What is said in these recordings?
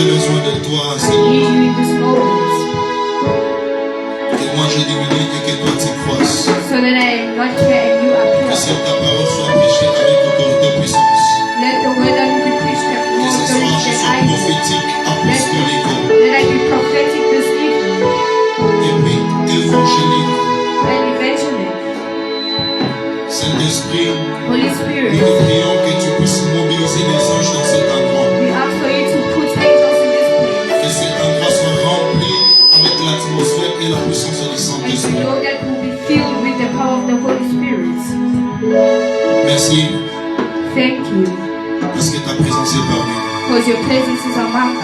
j'ai besoin de toi, I Seigneur. need you in this moment. Que moi je diminue et que toi tu croisses. So that I am not here and you are Que here. cette ta parole soit prêchée avec autorité et puissance. Let the word that will be preached have Que more ce soir authority je than sois I do. prophétique, apostolique Let I be prophetic this evening et puis évangélique. and evangelic. Saint-Esprit, Holy nous Spirit, te prions que tu puisses mobiliser les anges dans cet endroit. we ask for you to put angels in this place. Que cet endroit soit rempli avec l'atmosphère et la puissance du And to Saint-Esprit. know that we'll be filled with the power of the Holy Spirit. Merci Thank you, parce que ta présence est parmi nous. because your presence is among us.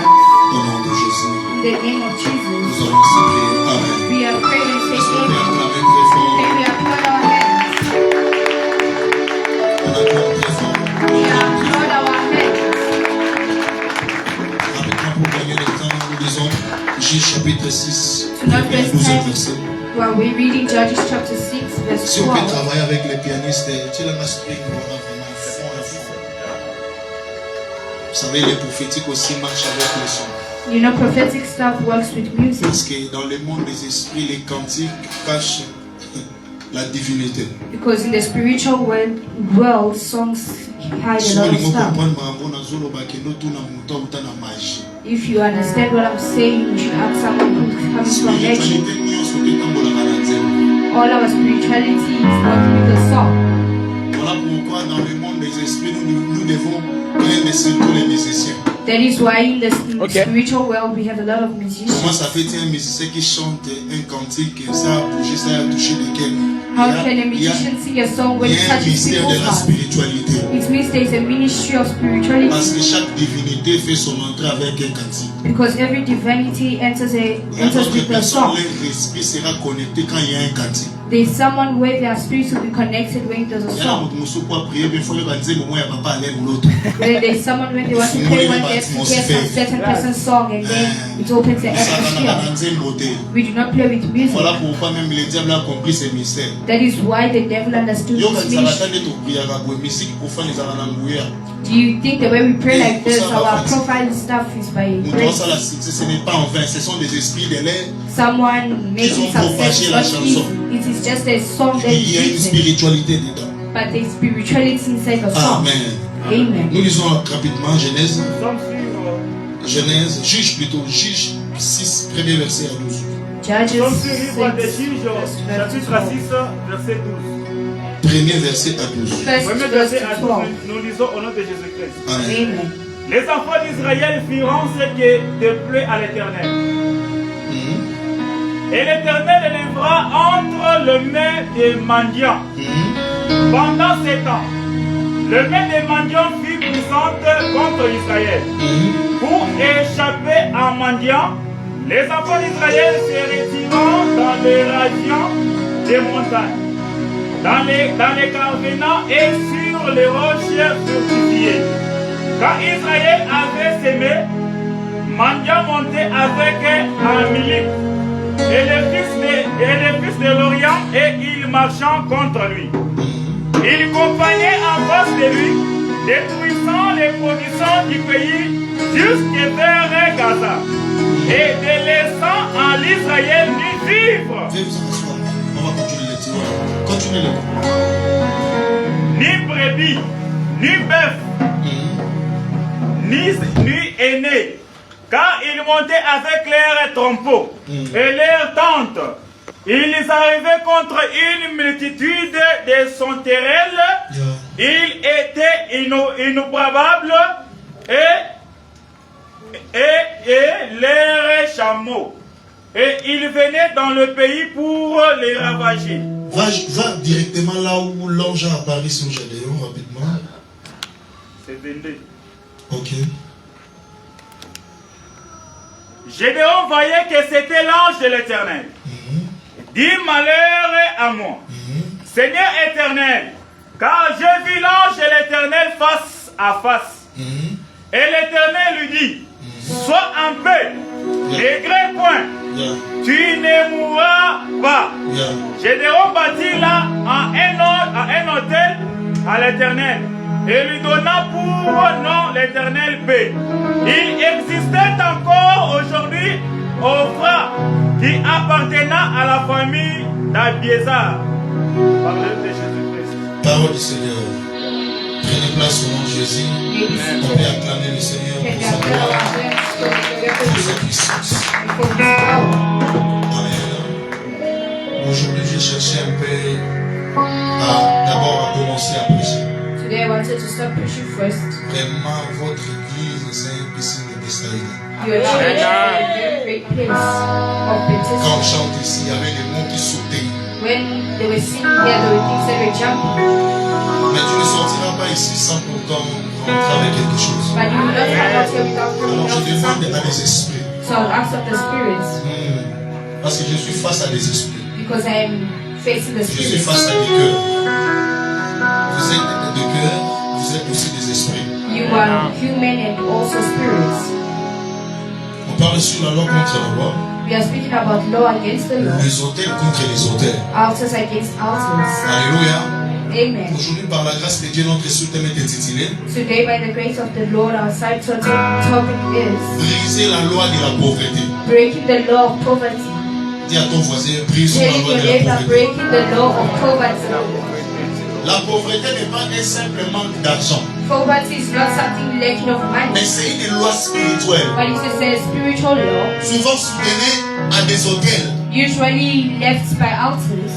Au nom de Jésus, In the name of nous Jesus, allons se prier. Amen. we are praying and Est-ce qu'on saying peut amen. acclamer très fort? May we applaud our hands. On acclame très fort. We applaud our hands. Rapidement pour gagner le temps, nous lisons Juge chapitre 6, To not le waste 12 time, verset. while we're reading Judges chapter 6, verse Si on peut 12. travailler avec les pianistes, tu l'as inspiré, on a vraiment fond à fond. Vous savez, les prophétiques aussi marchent avec le son. You know, prophetic stuff works with music. Parce que dans le monde des esprits, les cantiques cachent la divinité. Because in the spiritual world songs hide a Souvent, lot les of mots stuff. comprennent, mais on a zolo bakeno tout na muto uta na magie. If you understand what I'm saying, you should ask someone who's coming from nature. Spiritualité nyonso tetambolaka na nzela. All our spirituality is not with the song. Voilà pourquoi dans le monde des esprits, nous devons craindre surtout les musiciens. That is why in the Okay. spiritual world we have a lot of Comment musicians. ça fait un musicien qui chante un cantique, ça a bougé, ça a touché des cœurs? How can a Il y a musician sing a song when un it touches mystère de people's la hearts? spiritualité. It means there is a ministry of spirituality. Parce que chaque divinité fait son entrée avec un cantique. Because every divinity enters Et enters notre with a personne, song. leur esprit sera connecté quand il y a un cantique. There's someone where their spirits will be connected when there's a Il y a song. un monsieur pour prier, mais il faut le dire, moi, il n'y a pas aller l'autre. Then there's someone when they want to pray when they have to hear some certain person's song and then it opens the atmosphere. We do not play with music. Voilà pourquoi même le diable a compris ce mystère. That is why the devil understood Yo, this quand ça va ministry. t'aider, tu pries avec la musique pour faire les aranangouya. Do you think the way we pray like this, our profile stuff is by Nous devons grace? ça la succès, ce n'est pas en vain, ce sont des esprits de l'air. Someone making success, but it is just a song that Il y a une is written, spiritualité dedans. but there's spirituality inside the song. Amen. Amen. Nous lisons rapidement Genèse. Nous sommes sur, Genèse, Juge 6, premier verset à 12. Judges nous sommes sur livre des 6, Juges, chapitre 6, verset 12. Premier verset à 12. first Premier verse verset à to 12, 12. nous lisons au nom de Jésus-Christ. Amen. Amen. Les enfants d'Israël firent ce qui déplaît à l'Éternel. Mhm. Et l'Éternel élèvera entre le mains des mendiants. Mhm. Pendant 7 ans, le main des mendiants fut puissante contre Israël. Mhm. Pour échapper à mendiants, les enfants d'Israël se retirant dans les régions des montagnes, dans les carvenants et sur les roches fortifiées. Quand Israël avait semé, mendiants montaient avec Amalek et les fils de l'Orient et ils marchant contre lui. Ils compagnaient en face de lui, détruisant les productions du pays jusqu'à vers Gaza et délaissant en l'Israël ni vivre, Veuillez vous asseoir. On va continuer le tir. Continuez le ni brebis, ni bœuf, ni aîné, car ils montaient avec leurs troupeaux et leurs tentes. Ils arrivaient contre une multitude de sauterelles. Ils étaient innombrables et leurs chameaux. Et ils venaient dans le pays pour les ravager. Va directement là où l'ange a apparu sur Gédéon rapidement. C'est 22. Ok. Gédéon voyait que c'était l'ange de l'Éternel. Dis malheur à moi, Seigneur éternel, car j'ai vu l'ange de l'Éternel face à face. Et l'Éternel lui dit, sois en paix, n'aie point, tu ne mourras pas. Gédéon bâtit là un autel à l'Éternel et lui donna pour nom l'Éternel paix. Il existe subsistait encore aujourd'hui Ophra qui appartenait à la famille d'Abiézar. Parlez de Jésus-Christ. Parole du Seigneur. Prenez place au nom de Jésus. On peut acclamer le Seigneur pour sa gloire, pour sa puissance. Amen. Aujourd'hui, j'ai cherché un peu d'abord à commencer à prêcher. Today I wanted to start preaching first. Vraiment, votre église, c'est une piscine de Bethsaïda. Your church is a very great place of Quand on baptism. chante ici, il y avait des mots qui sautaient. When they were singing here, there were things that were jumping. Mais tu ne sortiras pas ici sans pourtant rentrer avec quelque chose. But you will not come out here without coming Alors je out with demande à something. des esprits. So I'll ask of the spirits, Parce que je suis face à des esprits. because I am facing the Je suis spirits. face à des cœurs. Vous êtes des cœurs, vous êtes aussi des esprits. You are human and also spirits. On parle sur la loi contre la loi, We are speaking about law against the law, les autels contre les autels. altars against altars. Alléluia. Amen. Aujourd'hui, par la grâce de Dieu, notre sous-thème est intitulé Today, by the grace of the Lord, our side topic is Briser la loi de la pauvreté. breaking the law of poverty. Dis à ton voisin, brisons la Telling loi your de la neighbor, pauvreté. breaking the law of poverty. La pauvreté n'est pas un simple manque d'argent, Poverty is not something lacking of mais money, c'est une loi spirituelle, but it is a spiritual law, souvent soutenue à des hôtels. usually left by altars.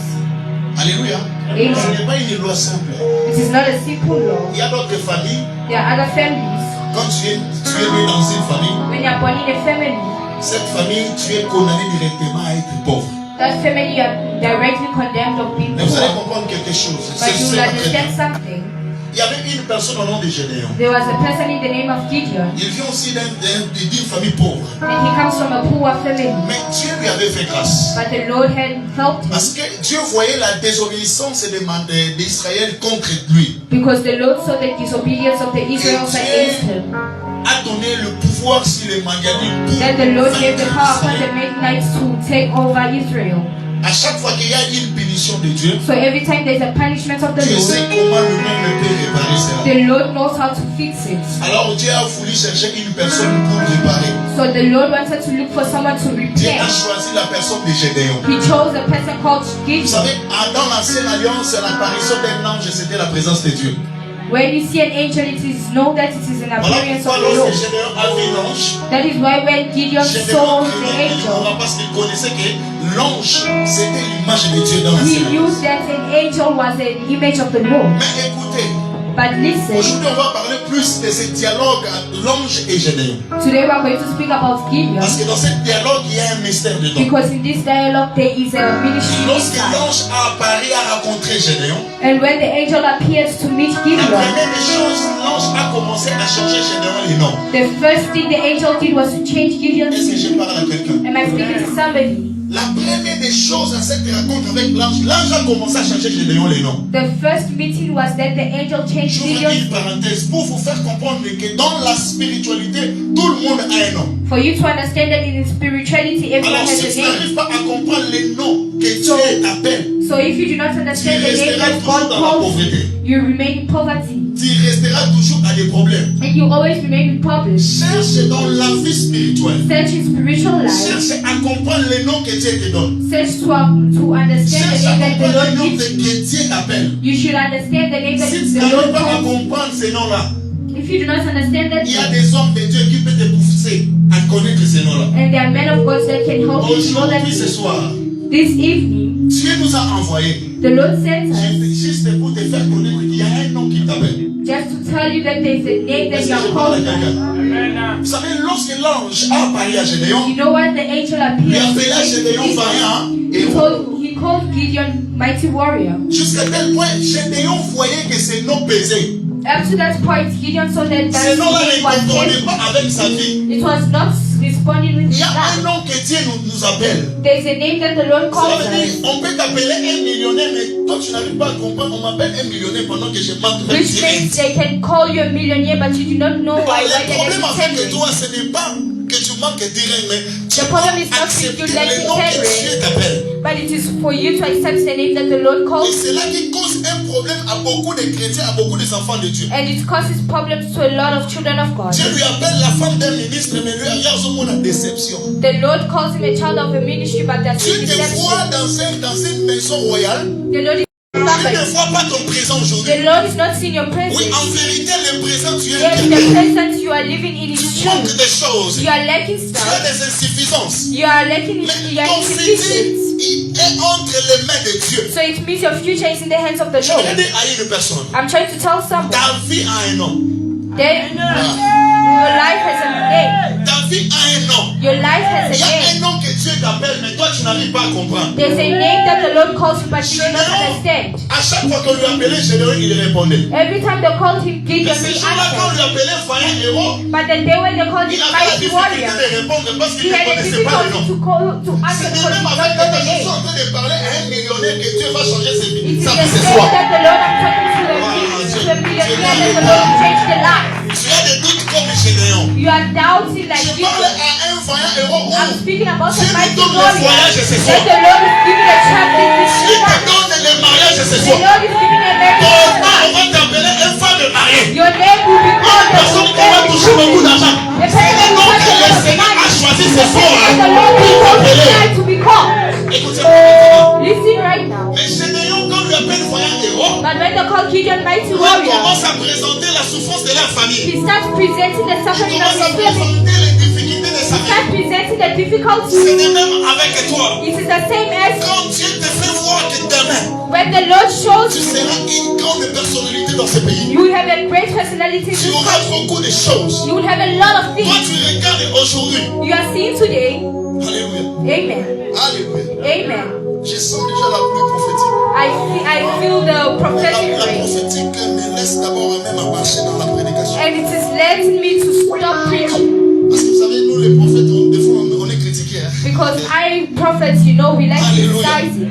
Alléluia. Amen. Ce n'est pas une loi simple. It is not a simple law. Il y a d'autres familles, There are other families. quand tu es né dans une famille, When you are born in a family, cette famille, tu es condamné directement à être pauvre. that family you are directly condemned of being Mais vous allez poor. comprendre quelque chose. But you will C'est pas très bien. understand something. Il y avait une personne au nom de Gédéon. There was a person in the name of Gideon, Il vient aussi d'une famille pauvre. and he comes from a poor family. Mais Dieu lui avait fait grâce. But the Lord had helped him, Parce que Dieu voyait la désobéissance d'Israël contre lui. because the Lord saw the disobedience of the Israelites against him. A donné le pouvoir sur les Madianites. Then the Lord gave the power upon the Midianites to take over Israel. À chaque fois qu'il y a une punition de Dieu, So every time there's a punishment of the Dieu sait Lord, comment lui-même peut réparer cela. the Lord knows how to fix it. Alors Dieu a voulu chercher une personne pour réparer. So the Lord wanted to look for someone to Dieu repair. a choisi la personne de Gédéon. He chose a person called Vous Gideon. savez, dans l'ancienne alliance, l'apparition d'un ange, c'était la présence de Dieu. When you see an angel, it is known that it is an Voilà appearance pourquoi of the Lord. lorsque Gédéon a vu l'ange, That is why when Gideon saw Gédéon the craignait angel, parce qu'il connaissait que l'ange, c'était l'image de Dieu dans he l'ancienne knew alliance. that an angel was an image of the Lord. Mais écoutez, But listen, aujourd'hui on va parler plus de ce dialogue l'ange et Gédéon. today we are going to speak about Gideon, Parce que dans ce dialogue, il y a un mystère dedans. because in this dialogue there is a ministry Lorsque inside. l'ange a apparu à rencontrer Gédéon, And when the angel appears to meet la Gideon, première des choses, l'ange a commencé à changer Gédéon les noms. the first thing the angel did was to change Gideon's Est-ce que je name. parle à quelqu'un? Am I speaking to somebody? La première des choses à cette rencontre avec l'ange a commencé à changer Gédéon les noms. The first meeting was that the angel changed J'ouvre Gideon's une name. parenthèse pour vous faire comprendre que dans la spiritualité, tout le monde a un nom. For you to understand that in spirituality, everyone Alors has si a tu name. n'arrives pas à comprendre les noms que Dieu t'appelle, So if you do not tu understand the name resteras that toujours God dans la calls you, pauvreté. you remain in poverty. Tu resteras toujours à des problèmes. And you always remain in problems. Cherche dans la vie spirituelle. Search in spiritual life. Cherche à comprendre les noms que Dieu te donne. Search to understand Cherche the à name that the comprendre Lord les noms gives you. que Dieu t'appelle. You should understand the name that Si tu the n'arrives Lord pas à calls you. comprendre ces noms-là, If you do not understand that il y a name, des hommes de Dieu qui peuvent te pousser à connaître ces noms-là. and there are men of God that can help you to know that Aujourd'hui, ce soir, this evening, Dieu nous a envoyés the Lord sent us juste pour te faire connaître qu'il y a un nom qui t'appelle. just to tell you that there is a name that Est-ce you que je are parle à called by. quelqu'un? Amen. Vous savez, lorsque l'ange a apparu à Gédéon, You know when the angel il appeared, appela Gédéon vaillant et he called Gideon mighty warrior. jusqu'à tel point, Gédéon voyait que ces noms pesaient. Up to that point, Gideon saw that that Ces noms-là ne name was concordaient heavy. pas avec sa vie. It was not responding with Il his y a un life. nom que Dieu nous appelle. There is a name that the Lord Ça calls veut dire, us, on peut t'appeler un millionnaire, mais toi tu n'arrives pas à comprendre. On m'appelle un millionnaire pendant que je manque même which means direct. they can call you a millionaire, but you do not know why. Le Why problème avec they toi, ce n'est pas que tu manques direct, mais tu The problem is dois not accepter that you lack le nom que Dieu integrity, t'appelle. but it is for you to accept the name that the Lord Et calls. c'est là qui cause un problème à beaucoup de chrétiens, à beaucoup des enfants de Dieu. And it causes problems to a lot of children of God. Dieu lui appelle la femme d'un ministre, mais lui, il y a une déception. The Lord calls him a child of a ministry, but that's Tu a te vois deception. dans une maison royale. The Lord is Tu ne vois pas ton présent aujourd'hui. The Lord is not seeing your presence. Oui, en vérité, le présent, tu es Yes, the quelqu'un. presence you are living in Tu is manques true. des choses. You are lacking Tu as stuff. des insuffisances. You are lacking. Mais You are ton futur, insufficient. il est entre les mains de Dieu. So it means your future is in the hands of the Je vais Lord. dire à une personne. I'm trying to tell someone Ta vie a un nom. that your life has a name. Ta vie a un nom. Your life has Il y a a un name. nom que Dieu t'appelle, mais toi tu n'arrives pas à comprendre. There's a name that the Lord calls you, but you do not understand. À chaque fois qu'on lui appelait Gédéon, il répondait. Every time they called him Mais Gideon, ce he jour-là, quand on lui answered. appelait Faïen Héros, But the day when they called il him avait la Mighty difficulté Warrior, de répondre parce qu'il he ne had a connaissait pas le difficulty nom. to answer C'est de because he même did avec not know que the je suis name. en train de parler à un millionnaire que Dieu va changer sa It vie. is Ça the fait ce same soir. that the Lord, I'm talking to the millionaire, that the Lord will change the life. Tu as des doutes comme Gédéon. You are doubting like Je parle Gideon. à un Faïen Héros où I'm speaking about Dieu the nous mighty donne le warrior. voyage ce That soir. the Lord is giving a champion this Dieu te night. donne le mariage ce The soir. Lord is giving a marriage Ton this nom, on night. va t'appeler une femme mariée. Your name will be Une called personne qui va toucher beaucoup d'argent. C'est le nom que le Seigneur a choisi ce soir the Lord pour is t'appeler. tonight to be called. Écoutez-moi maintenant. Listen right now. Mais Gédéon, quand on lui appelle Voyant Héros, But when they call Gideon mighty on warrior, commence à présenter la souffrance de leur famille. he starts presenting the Il suffering of commence à his family. présenter les difficultés de sa He starts vie. presenting the C'est difficulties. de même avec toi. It is the same as Quand Dieu te fait voir que demain, when the Lord shows tu you, seras une grande personnalité dans ce pays. you will have a great personality. Tu auras beaucoup de choses. You will have a lot of Toi, things. tu regardes aujourd'hui. You are seeing today. Alléluia. Amen. Alléluia. Amen. Je sens déjà la pluie prophétique. I feel the prophetic La grace. prophétique me laisse d'abord même à marcher dans la prédication. And it is letting me to stop preaching. Parce que vous savez, nous les prophètes, des fois on est critiqués. Hein? Because prophets, you know, we like Hallelujah. criticizing.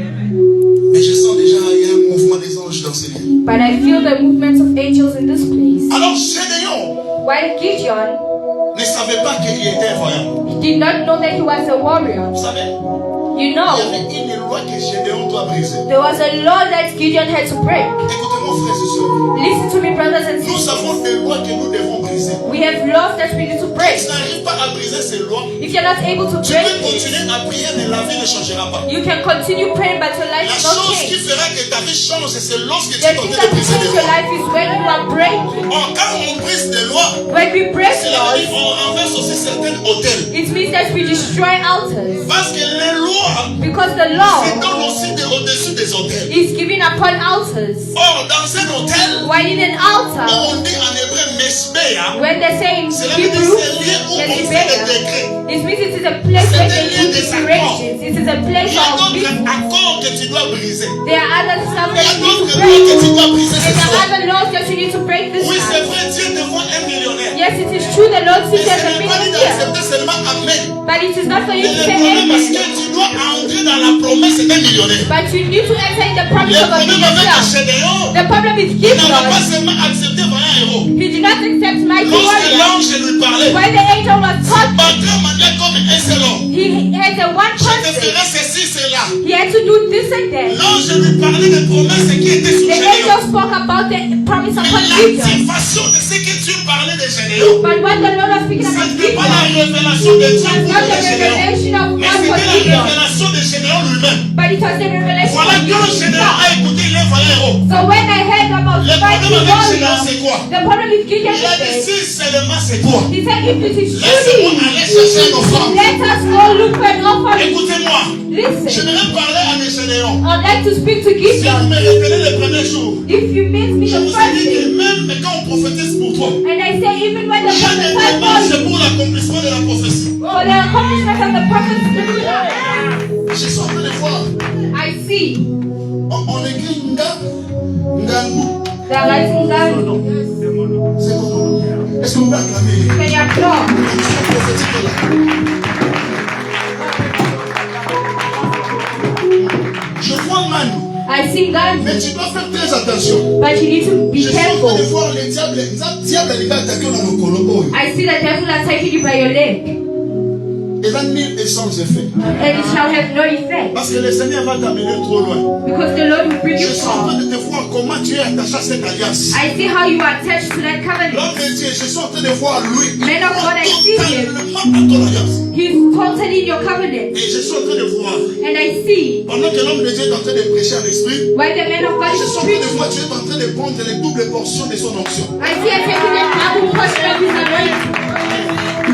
Mais je sens déjà il y a un mouvement des anges dans ces lieux. But I feel the movement of angels in this place. Alors Gédéon While Gideon ne savait pas qu'il était un voyant. did not know that he was a warrior. Vous savez, You il y know, avait une loi que Gédéon doit briser. there was a law that Gideon had to break. Écoutez-moi frères et sœurs. Listen to me, brothers and Nous sisters. avons des lois que nous devons briser. We have laws that we need to Si break. tu n'arrives pas à briser ces lois, If you're not able to tu break peux it, continuer à prier mais la vie ne changera pas. you can continue praying, but your life La is not chose qui changed. fera que ta vie change, c'est lorsque tu The es en thing train that de will briser des change your lois. life is when you are breaking. Quand on brise des lois, When we break c'est la vie, laws, on renverse aussi certains hôtels. it means that we destroy altars. Parce que les lois Because the se law donnent aussi au-dessus des hôtels. is given upon altars. Or, dans un hôtel, While in an altar, on dit en hébreu Mesbéa, when they say in cela veut dire Hebrew, c'est lieu où on fait des décrets. it means it is a place where they do declarations. It is a place Il y a of d'autres business. accords que tu dois briser. There are other stuff Il y that a you need d'autres to lois que break. tu dois briser ce There are soir. other laws that you need to break this Oui, c'est time. vrai, Dieu te voit un millionnaire. Yes, it is true the Lord Mais sees ce as a n'est pas dit millionaire. d'accepter seulement Amen. But it is not for you Mais to le say problème, parce que amen. tu dois entrer dans la promesse d'un millionnaire. But you need to enter in the Le promise of a problème avec millionaire. Gédéon, The problem is il n'avait pas Gideon. seulement accepté Voyant Héros. He did not accept mighty Lorsque warrior. l'ange lui parlait, When the angel was talking, battu manière comme un seul homme. he had a one Je te person. ferai ceci, cela. He had to do this and that. L'ange lui parlait des promesses qui étaient sur The Gédéon. angel spoke about the promise Mais upon Gideon. l'activation de ce que Dieu parlait de Gédéon, But what the Lord was speaking ce about n'était pas la Gideon révélation de Dieu was pour not the Gédéon, revelation of mais God for c'était la Gideon, révélation de Gédéon lui-même. but it was the revelation Voilà of quand Gédéon Gideon. a écouté, il est Voyant Héros. So when I heard about Le mighty problème avec Gédéon, warrior, c'est quoi? the problem with Gideon Il a dit is si seulement c'est toi, he said, if it is laisse-moi truly, aller chercher une offrande. let us go look for an offering. Écoutez-moi, Listen, j'aimerais parler à des Gédéons. I'd like to speak to Si vous Gideon. me retenez le premier jour, If you meet me je the vous ai first dit day, que même quand on prophétise pour toi, and I say even when the je prophet ne said demande for c'est you, pour l'accomplissement de la prophétie. for the accomplishment of the prophet's scripture, Je suis en train de voir, I see on écrit Ngangu. the rising sun. C'est mon nom. Est-ce qu'on peut acclamer? Can you applaud? Prophétique là. Je vois man, I see God, mais tu dois faire très attention. but you need to be Je suis en train de careful. voir le diable, il va attaquer dans le colobo. I see the devil attacking you by your leg. Et là, nul et sans effet. And it shall have no effect. Parce que le Seigneur va t'amener trop loin. Because the Lord will bring Je you suis en far. train de te voir comment tu es attaché à cette alliance. I see how you are attached to that covenant. L'homme de Dieu, je suis en train de voir lui. Man of God, I see him. Totalement à ton alliance. He's totally in your covenant. Et je suis en train de voir. And I see Pendant que l'homme de Dieu est en train de prêcher en esprit, why the man of God je is suis en train de preaching. voir tu es en train de prendre les doubles portions de son onction. I see him taking the double portion of his anointing.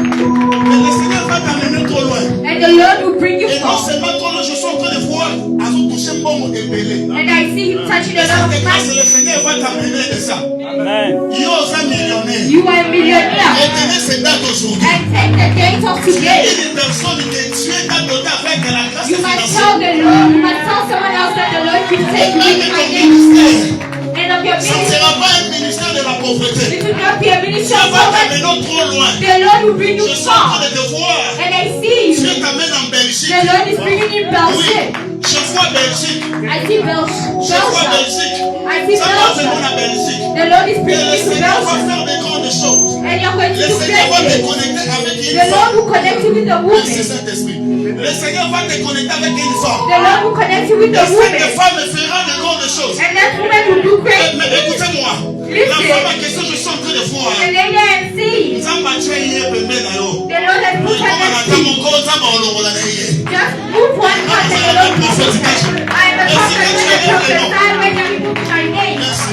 Mais le Seigneur va t'amener trop loin. And the Lord will bring you Et non far. seulement trop loin, je suis en train de voir à vous toucher mon épelé. And I see him touching the Lord's Grâce, mind. le Seigneur va t'amener de ça. Amen. Il ose un millionnaire. You are a millionaire. Retenez cette date aujourd'hui. And take the date of Tu es today. une personne que tu es doté avec la grâce You must financière. tell the Lord, you must tell someone else that the Lord can take you Même in ton financial. ministère, And of your ça ne ministry, sera pas un ministère de la pauvreté. it will not be a ministry Ça of va poverty. t'amener trop loin. The Lord will bring you Je suis en train far. de te voir. And I see you. Dieu t'amène en Belgique. The Lord is bringing you Oui, Belgium. je vois Belgique. I see Belgium. Je vois Belgique. I see Ça va venir Belgium. à Belgique. The Lord is Et bringing le you to Seigneur va Belgium. faire des grandes choses. And you're going to Le do Seigneur va te great things. connecter avec une The Lord femme. will connect you with the Merci woman. Saint-Esprit. Le Seigneur va te connecter avec une femme. The Lord will connect you with Et the cette woman. femme fera de grandes choses. And that woman will do great Mais things. écoutez-moi. La Listen. femme en question, je suis en train de voir. The lady I am seeing, Nzambe atue ye pembeni na yo. the Lord has put her Ekoma na next ta to you. mokolo Nzambe olongola na ye. Just move one foot and the Lord will move. I am a prophet when I prophesy when I remove my name. Merci.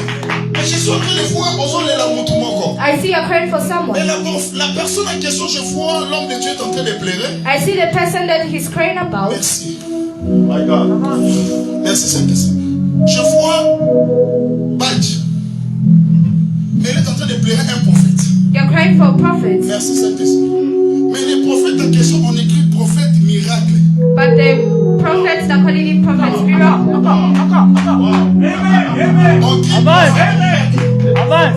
Et je suis en train de voir ozolela mutu moko. I see you're praying for Et someone. la personne en question, je vois l'homme de Dieu est en train de pleurer. I see the person that he's crying about. Merci. My God. Merci Saint-Esprit. Je vois Badge. Mais il est en train de pleurer un prophète. You're crying for a prophet. Merci Saint-Esprit. Mais les prophètes en question, on écrit prophète miracle. But the prophets are calling him prophet miracle. Amen. On dit Avance. prophète. Avance.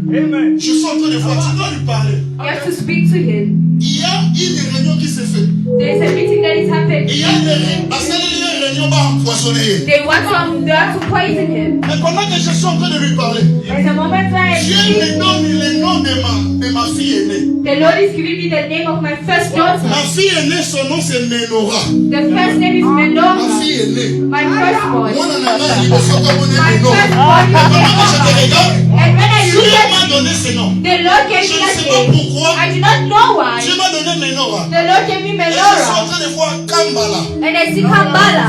Amen. Je suis en train de voir, tu dois lui parler. You have to speak to him. Il y a une réunion qui s'est faite. There's a meeting that is happening. Il y a une réunion, parce qu'il y a une réunion va empoisonner. They want to poison him. Mais pendant que je suis en train de lui parler, There's a moment where Dieu me donne le nom de ma fille aînée. the Lord is giving me the name of my first daughter. Ma fille aînée, son nom c'est Menora. The first name is Ma Menora. fille aînée. My firstborn. Moi, on a il me faut comme on My est Menora. firstborn Mais pendant que je is te regarde, And when I Dieu look at m'a donné ce nom. the Lord gave Je me ne that sais pas name. pourquoi. I do not know why. Dieu m'a donné Menora. The Lord gave me Et je suis en Menora. train de voir Kambala. And I see Kambala.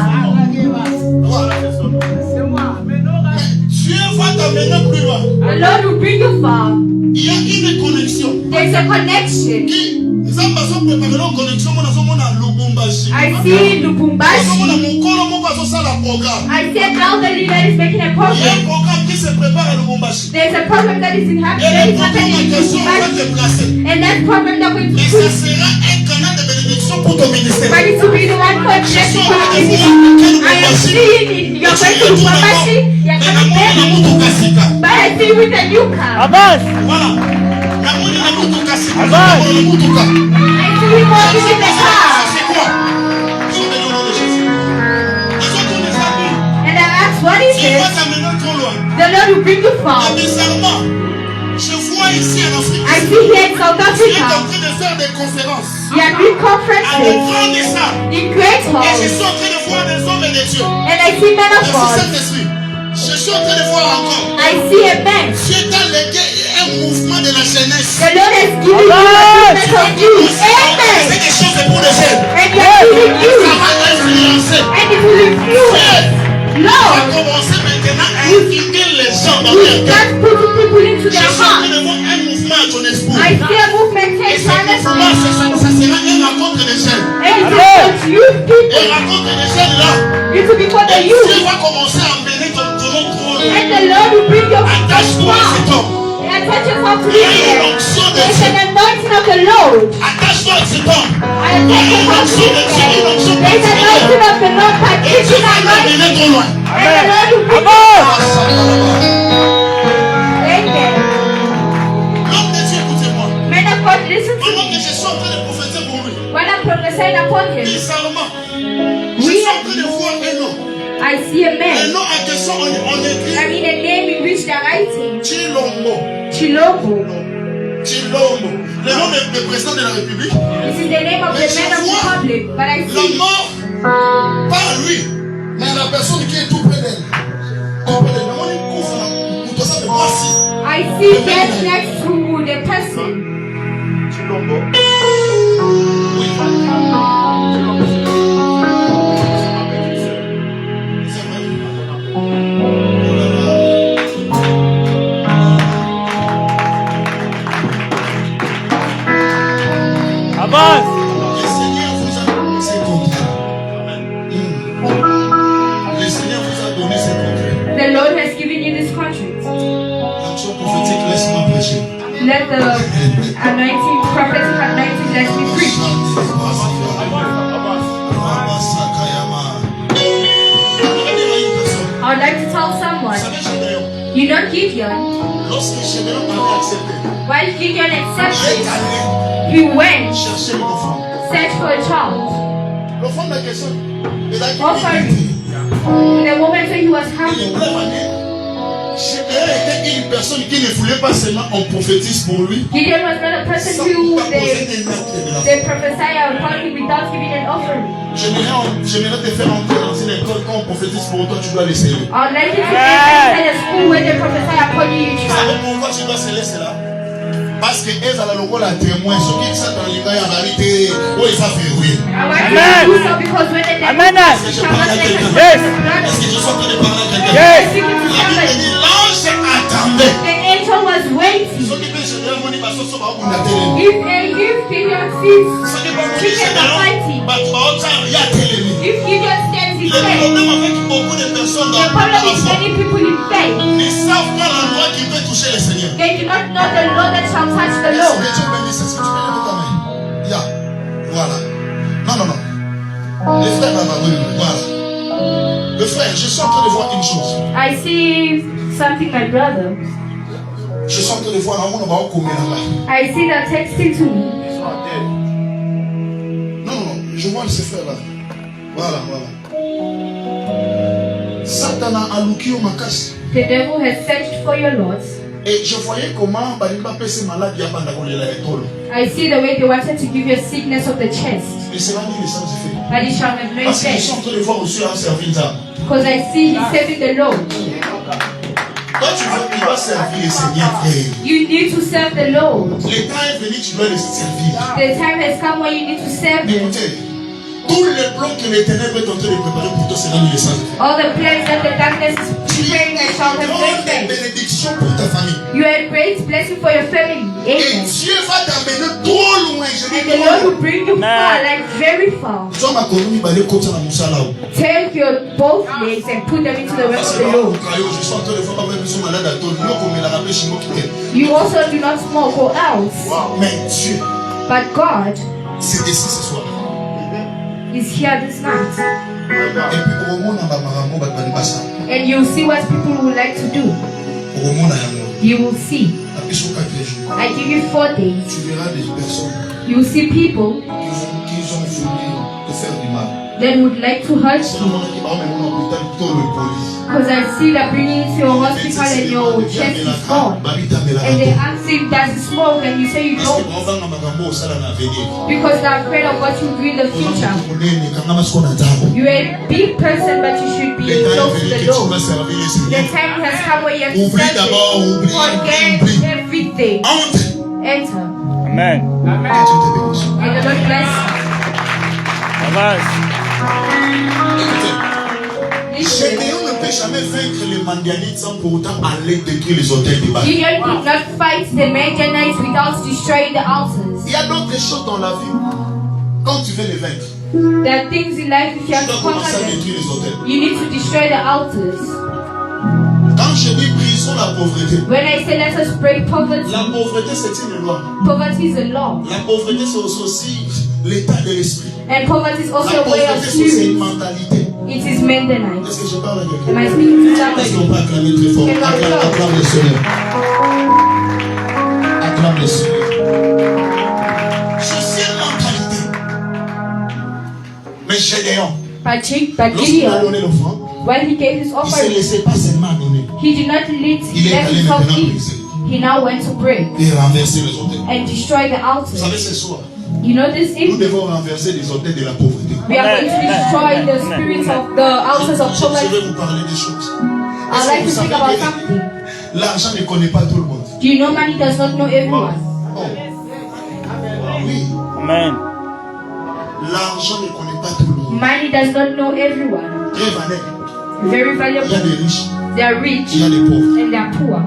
Voilà. Dieu va t'amener plus loin. The Lord will bring you far. Il y a une connexion. There's a connection. Qui Nzambe azopréparer une connexion mona azomona Lubumbashi. I see Azomona Lubumbashi. mokolo moko azosala programme. I see an elderly that is making a Il y a un program. programme qui se prépare à Lubumbashi. There's a program that is Et happening le programme en in question va Lubumbashi. te placer. And that program that we're Et going ça to sera un canal de bénédiction pour ton ministère. ready to be the one for Je suis blessing en for train the de ministry. voir I am Lubumbashi. seeing it. You're going to Lubumbashi. You're Mais going to namoni na beg. mutu kasika. But I see you with a new car. Avance. Voilà. Namoni na mutu kasika. Avance. Namoni na mutu ka. I see you walking in the car. C'est quoi? Ils ont donné au nom de Jésus. Ils ont donné ça. And I asked, what is Dieu va it? t'amener trop loin. The Lord will bring you far. Et bizarrement, je vois ici en Afrique. I see here in South Tu es en Africa. train de faire des conférences. You are doing À des conferences grands dessins. in great Et je halls. suis en train de voir des hommes et des dieux. And I see men of Merci God. Saint-Esprit. Je suis en train de voir encore. I see a man. Dieu t'a légué un mouvement de la jeunesse. The Lord has given you a movement of youth. C'est Amen. des choses pour les jeunes. And you are giving Ça youth. va influencer. And it will influence. Tu vas Lord, commencer maintenant à inculquer les gens dans you leur cœur. start putting people into Je their suis en train heart. de voir un mouvement à ton esprit. I see a movement Et take ce place. mouvement, ça sera une rencontre des jeunes. And it will put youth Et people. rencontre des jeunes là. It will be for the Dieu youth. va commencer à emmener ton nom trop loin. And the Lord will bring your Attache-toi à cet far. homme. And attach yourself to Il y a this une man. onction de There's Dieu. an anointing of the Lord. Attache-toi à cet homme. I attach yourself to this man. There's an anointing of the Lord Et Dieu particular va anointing. t'emmener trop loin. And the Lord will bring you Avance. far. Amen. L'homme de Dieu, écoutez-moi. Men of God, listen to Pendant me. que je suis en train de prophétiser pour lui, When I'm prophesying upon him, bizarrement, je suis en train de voir un homme. I see a Un man. nom en question, on I écrit mean a name in which they're writing. Chilombo. Chilombo. Chilombo. le nom du président de la République. This is the name of the man of the republic. But I La see mort, pas lui, mais la personne qui est tout près d'elle. I see death next to the person. Avance. Le Seigneur vous a donné ses contrats. Le Seigneur vous a donné ses contrats. The Lord has given you this contract. L'action prophétique, laisse-moi prêcher. Let the anointing, prophetic anointing, let me preach. I would like to tell someone, you know Gideon, Lorsque Gédéon avait accepté, while Gideon il est accepted, allé he went, chercher une enfant. searched for a child. L'enfant de la question, il a Offering. dit, In the moment when he was il humble, est prévenu. Gédéon était une personne qui ne voulait pas seulement on prophétise pour lui, Gideon was not a person sans who pas poser they des actes de la they prophesy upon him without giving an offering. J'aimerais te faire entrer dans une école quand on prophétise pour toi, tu dois l'essayer. I'd like you to enter a school where they prophesy upon you, you Vous try. savez pourquoi tu dois sceller cela? Parce que elles ont le rôle à témoin. Ce qui est dans l'Ibaï en réalité, où il va faire oui. I want Amen. you to do so because when they Amen. Est-ce que je parle à quelqu'un? Yes. Est-ce que je suis en train de parler à quelqu'un? Yes. speaking to La Bible somebody, dit l'ange attendait. the angel was waiting. Ce qui peut se dire, on dit, parce que ça va vous la télé. If Gideon sees, Ce qui peut vous he dire, c'est cannot fight him. bah, tu vas au temps, il y a télé. If Gideon stands in Le faith, problème avec beaucoup de personnes dans the problem la is foi, many people in faith, ne savent pas l'endroit qui peut toucher le Seigneur. they do not know the law that shall touch the Est-ce law. que Dieu bénisse? Est-ce que tu peux lever ta main? Ya. Voilà. Non, non, non. Les frères là-bas, oui, oui, voilà. Le frère, je suis en train de voir une chose. I see something, my brother. Je suis en train de voir l'amour dans le commun là-bas. I see that texting to me. Non, non, non. Je vois ces frères là. Voilà, voilà. Satan a alloué au makas. The devil has searched for your lots. Et je voyais comment Balimba pèse malade il y a pas d'accord les tolo. I see the way they wanted to give you a sickness of the chest, Mais c'est là où les sens fait. but it shall have no Parce que je suis effect. en train de voir aussi un serviteur. Because I see he's serving the Lord. Toi tu veux qu'il va servir le Seigneur, frère. You need to serve the Lord. Le temps est venu, tu dois le servir. The time has come where you need to serve Him. Écoutez, tous les plans que les ténèbres est en train de préparer pour toi, c'est là où les saints. All the plans that the darkness is preparing that shall have no Grande effect. bénédiction pour ta famille. You are a great blessing for your family. Et Amen. Dieu va t'amener trop loin. Je dis And the trop Lord loin. will bring you far, like very far. Toi, ma colonie, va aller comme ça dans mon salon. Take your both legs and put them into the work Parce of que the là, au Lord. Caillou, je suis en train de voir ma maison malade à toi. Nous, comme il a rappelé chez moi qui t'aime. You also do not smoke or else. Mais Dieu, But God c'est ici ce soir. is here this night. Et puis, au moment où on va faire ça, And you'll see what people would like to do. au moment où You will see. on a sur 4 jours, I give you 4 days. tu verras des personnes You will see people qui ont voulu te faire du mal. that would like to hurt C'est you. le moment qui va même en hôpital, plutôt le police. Because I see that bringing you to your hospital and your chest is gone. And they ask him, does he smoke? And you say you don't. Because they're afraid of what you do in the future. You are a big person, but you should be close to the Lord. The time has come where you have to serve Him. Forget everything. Enter. Amen. And the Lord bless Avance. you. Listen. Gédéon ne peut jamais vaincre les Madianites sans pour autant aller détruire les hôtels de Baal. Gideon could not fight the Midianites without destroying the altars. Il y a d'autres choses dans la vie. Quand tu veux les vaincre, There are things in life if you tu have dois to commencer à conquer them, détruire les hôtels. you need to destroy the altars. Quand je dis brisons la pauvreté, When I say let us break poverty, la pauvreté c'est une loi. poverty is a law. La pauvreté c'est aussi l'état de l'esprit. And poverty is also La a way of pauvreté c'est aussi une spirit. mentalité. It is Mennonite. Est-ce que je parle à Am quelqu'un? I speaking to Est-ce somebody? qu'on peut acclamer très fort? Acclame le Seigneur. Acclame le Seigneur. C'est une mentalité. Mais Gédéon, But lorsqu'il a Gideon, donné l'offrande, while he gave his il ne s'est offering, laissé pas seulement donner. he did not let Il est allé himself maintenant eat. briser. he now went to pray et renverser les autels. and destroy the Vous altars. savez, ce soir, You know this nous evening, devons renverser les autels de la pauvreté. we are going to destroy the spirits of the altars of Je poverty. vais vous parler des choses. I'd like to speak about something. L'argent ne connaît pas tout le monde. Do you know money does not know everyone? Oh. Oui, Amen. l'argent ne connaît pas tout le monde. Money does not know everyone. Très valeur. Very Il y a valuable. des riches, They are rich il y a des pauvres. and they are poor.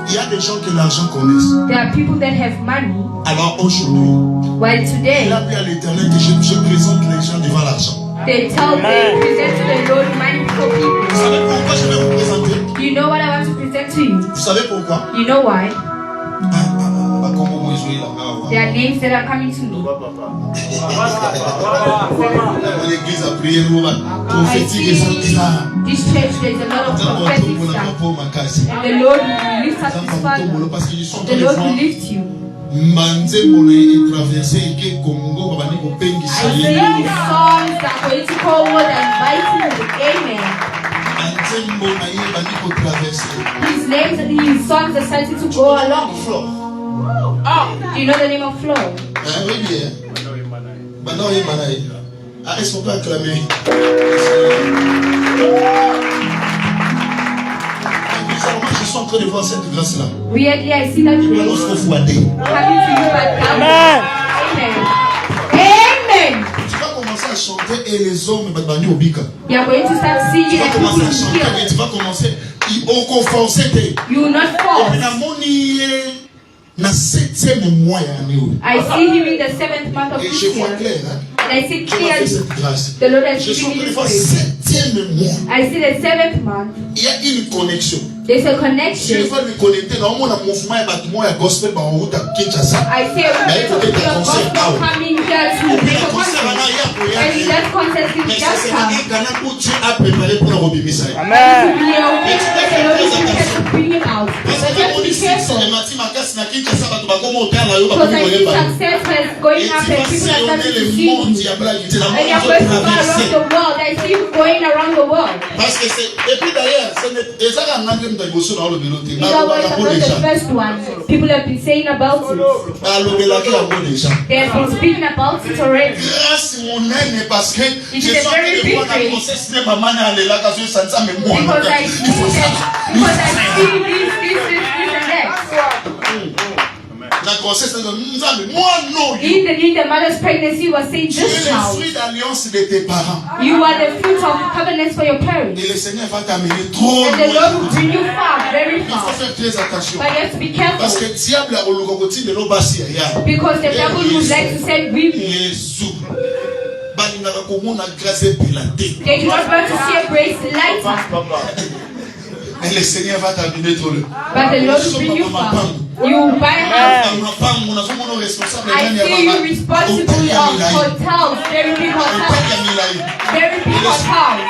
Il y a des gens que l'argent connaissent. There are people that have money. Alors aujourd'hui, While today, il a pris à l'éternel que je présente les gens devant l'argent. they present to the Lord money before Vous people. savez pourquoi je vais vous présenter? Do you know what I want to present to you? Vous savez pourquoi? You know why? Comment vous jouez là? There are names that are coming to me. L'église a prié, nous va prophétique et ça. This church, there's a lot of prophetic stuff. And the Lord will lift up his father. Parce qu'ils sont The Lord will lift you. Manze mona est traversé et Congo va venir au pays I sing Israël. songs that political word and fighting with amen. Manze mona est va venir au traverser. His songs are starting to go along. Flore. Do you know the name of Flo? Oui bien. Maintenant il va là. Ah, est-ce qu'on peut acclamer? Moi, je suis en train de voir cette grâce-là. Weirdly, I see that grace Lorsqu'on fouadé. coming to you by God. Amen. Amen. Tu vas commencer à chanter et les hommes vont venir au bica. You are going to start Tu singing vas and commencer people à will chanter et hear. tu vas commencer. Au conforcer. You will not Et fall. puis, namoni, na 7e mois ya année. I see him in the 7th month of Et this je vois year. clair. Hein? And I see Je vois fait clearly cette grâce. the Lord has Je suis en given train me de this voir grace. 7e mois. I see the 7th month. Il y a une connexion. There's a Je connection. vais me connecter dans mon mouvement et bâtiment et gospel dans route à Kinshasa. I see a Mais people écoutez, of concert, gospel coming here to Et puis make le a concert concert. là, il y a pour y And in aller. that concert, he Mais just c'est come. un Ghana où Dieu a préparé pour le Robimisa. Amen. To be a way that the Lord is prepared to bring him out. Parce But que just on be dit careful. c'est le matin makasi na Kinshasa bato bakoma hotel na yo Because I bakoma see yeba. success has Et going tu up and vas people are sillonner starting to le see monde, you. il y a plein de la And you're monde going to go around traverser. the world. I see you going around the world. Parce que c'est et puis d'ailleurs ce n'est ça quand on a même dévotion dans le béloté. These are words are not the first one. People have been saying about it. Alobelaki yango déjà. They have been speaking about it already. Grâce monene parce que je is a suis en very train de voir big dans procès cinéma mana alelaka sur sansa mais moi. Because I see that, because I see this and that. La grossesse nzambe moi non. In the mother's pregnancy was saying Tu es this le child. fruit d'alliance de tes parents. You are the fruit of covenants for your parents. Et le Seigneur va t'amener trop And the Lord will loin. bring you far, very Il faut far. faire très attention. But you have to be Parce que careful. diable a olukokoti de l'obasi ya. Because the devil would like to send women. Yesu. Balingaka komona grâce epelate. They do not want to see a grace lighter. Mais le Seigneur va t'amener trop loin. But the Lord will bring you far. You will buy a house. Mapango nazomona responsable I see you responsible of hotels, very big hotels. Very big hotels.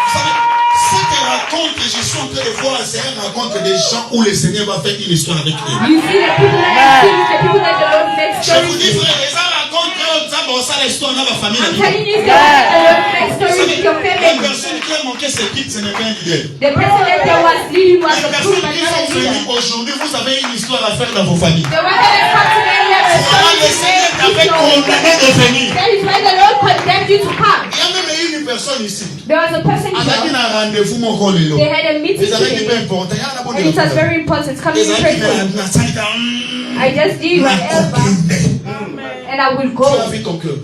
Cette rencontre que je suis en train de voir, c'est une rencontre des gens où le Seigneur va faire une histoire avec eux. You see the people that are the people that the Lord makes Je vous dis, stories with. frère, les gens rencontrent ça va ça l'histoire dans la famille. I'm telling you that the Lord makes stories with your La family. personne qui a manqué ses kits, ce n'est pas un leader. The person that there was leading was Les a personnes true but qui not a sont venues leader. aujourd'hui, vous avez une histoire à faire dans vos familles. The one that has come to me here is Voilà, le Seigneur t'avait condamné de venir. That is why the Lord condemned you to come. Il y a même une personne ici. There was a person Avec here. un rendez-vous, mon collègue. They had a meeting Les amis qui today. sont importants. Il y en a beaucoup And it was de very important. Coming Les to amis pray qui for you. I just did whatever and I will Dieu go. a vu ton cœur.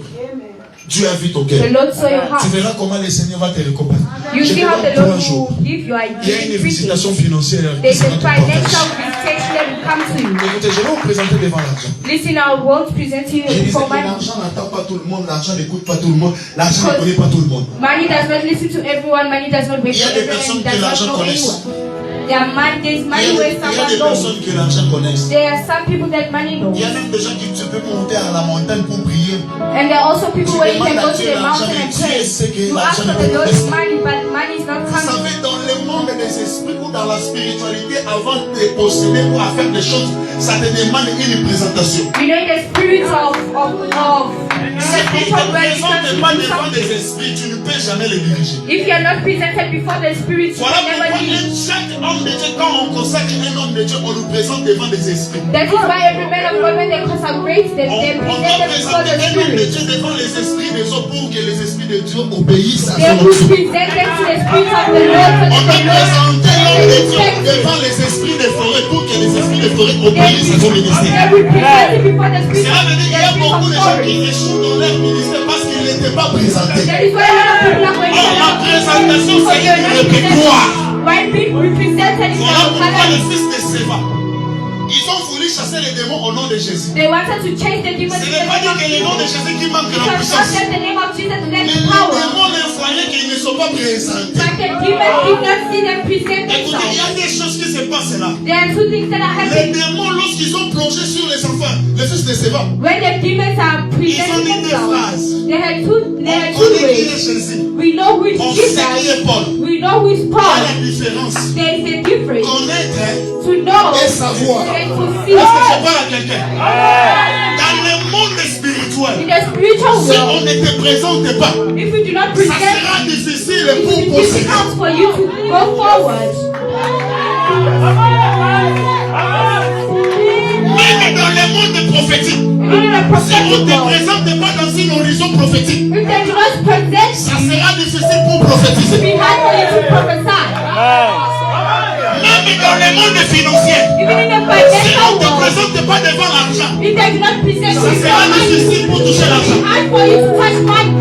Dieu a vu ton cœur. The Lord saw your Tu heart. verras comment le Seigneur va te récompenser. You Je see te how donne the Lord 3 jours. will give you Il y a une everything. visitation financière qui There's sera a te partagée. financial visitation that will come to you. Écoutez, je vais vous présenter devant l'argent. Listen, I won't present to Je you disais for que money. l'argent n'attend pas tout le monde, l'argent n'écoute pas tout le monde, l'argent ne connaît pas tout le monde. Money does not listen to everyone. Money does not wait Il y a for des everyone. personnes It does que not l'argent know connaissent. anyone. There's Il y money a where des someone knows. personnes que l'argent connaissent. There are some people that money knows. Il y a même des gens qui peuvent monter à la montagne pour prier. And there are also people Tu where you can demandes go à to Dieu the l'argent, mountain mais and Dieu pray. sait que You l'argent ask ne for the peut Lord's pas. money, but money is not Vous coming. savez, dans le monde des esprits ou dans la spiritualité, avant de posséder ou à faire des choses, ça te demande une présentation. You know, the spirit of C'est spiritual world, you présentes can pas do devant des something. esprits, tu ne peux jamais les diriger. If you are not presented before the Spirit, you Voilà can never pourquoi lead. chaque homme de Dieu, quand on consacre un homme de Dieu, on le présente devant des esprits. That is why every man of God, when they consecrate them, On they doit present them before présenter the un homme de Spirit. Dieu devant les esprits des hommes pour que les esprits de Dieu obéissent à They son will onction. present them to the Spirit of the Lord, so On that doit the Lord présenter l'homme de Dieu respect him. devant les esprits des forêts pour que les esprits des forêts obéissent à son ministère. They will present him before the Spirit Cela veut dire qu'il y a of beaucoup de gens forest. qui échouent dans leur ministère parce qu'ils n'étaient pas présentés. That is why a lot of people are going Or, la présentation, c'est une répertoire. Why being represented in Voilà our pourquoi le colors. fils de Séva, ils ont voulu chasser les démons au nom de Jésus. They wanted to change the demons Ce to the n'est pas name dire que of le nom de Jesus. Jésus qui manque la Because not puissance. just the name of Jesus Mais lacks les power. démons l'influaient qu'ils ne sont pas présentés. But the demons did not see them present Écoutez, il y a themselves. des choses qui se passent là. There are two things that are Les happening. démons, lorsqu'ils ont plongé sur les enfants, les fils de Séva, When the demons are ils ont presenting dit des themselves, phrases. they had two On connaît qui est ways. Jésus. We know who is On sait qui Jesus. est Paul. We know who is Il y a Paul. la différence. There is a difference. Connaître To know et savoir. and to Est-ce see. que je parle à quelqu'un? Dans le monde spirituel, In the spiritual si on world, ne te présente pas, if we do not ça present, sera difficile it pour will be procéder. difficult for you to go forward. Même dans le monde prophétique, Even in a si on prophetic ne te world, présente pas dans une horizon prophétique, if they do not present, ça sera difficile pour it will prophétiser. be hard for you to prophesy. Même dans le monde financier, Even in the si on financial ne te world, présente pas devant l'argent, if they do not present ça you sera money, difficile pour toucher it will l'argent. be hard for you to touch money.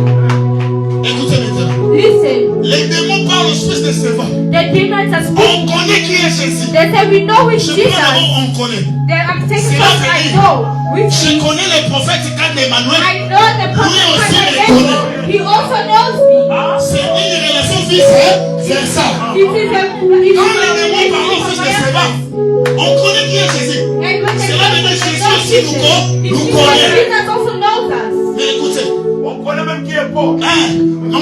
Écoutez maintenant, Listen, les démons parlent aux fils de Séva. the demons are On speaking. connaît qui est Jésus. They say we know which Je Jesus. prends d'abord, on connaît. They are taking C'est la us. I vérité. know. Which Je connais les prophètes quand Emmanuel. I know the Lui aussi prophet me Daniel. connaît. He also knows me. C'est une relation vice-versa. This is a Quand les démons parlent aux fils de Séva, on connaît qui est Jésus. And when C'est the là maintenant Jésus aussi nous connaît. Jesus also knows us. Mais écoutez, On connaît même qui est Paul. on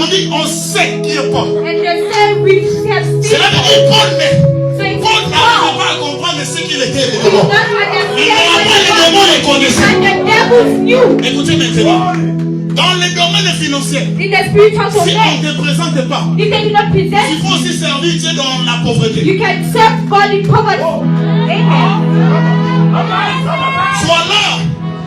dit on sait qui est Paul. And they say we have C'est seen là maintenant Paul. Paul, mais So it Paul is n'arrive Paul. pas à comprendre ce qu'il était les He démons. does not understand Mais après les démons les connaissaient. and the devils knew. Écoutez maintenant, dans le domaine financier, In the spiritual si on domain, ne te présente pas, if they do not il present, faut aussi servir Dieu dans la pauvreté. you can serve God in poverty. Amen. Sois là.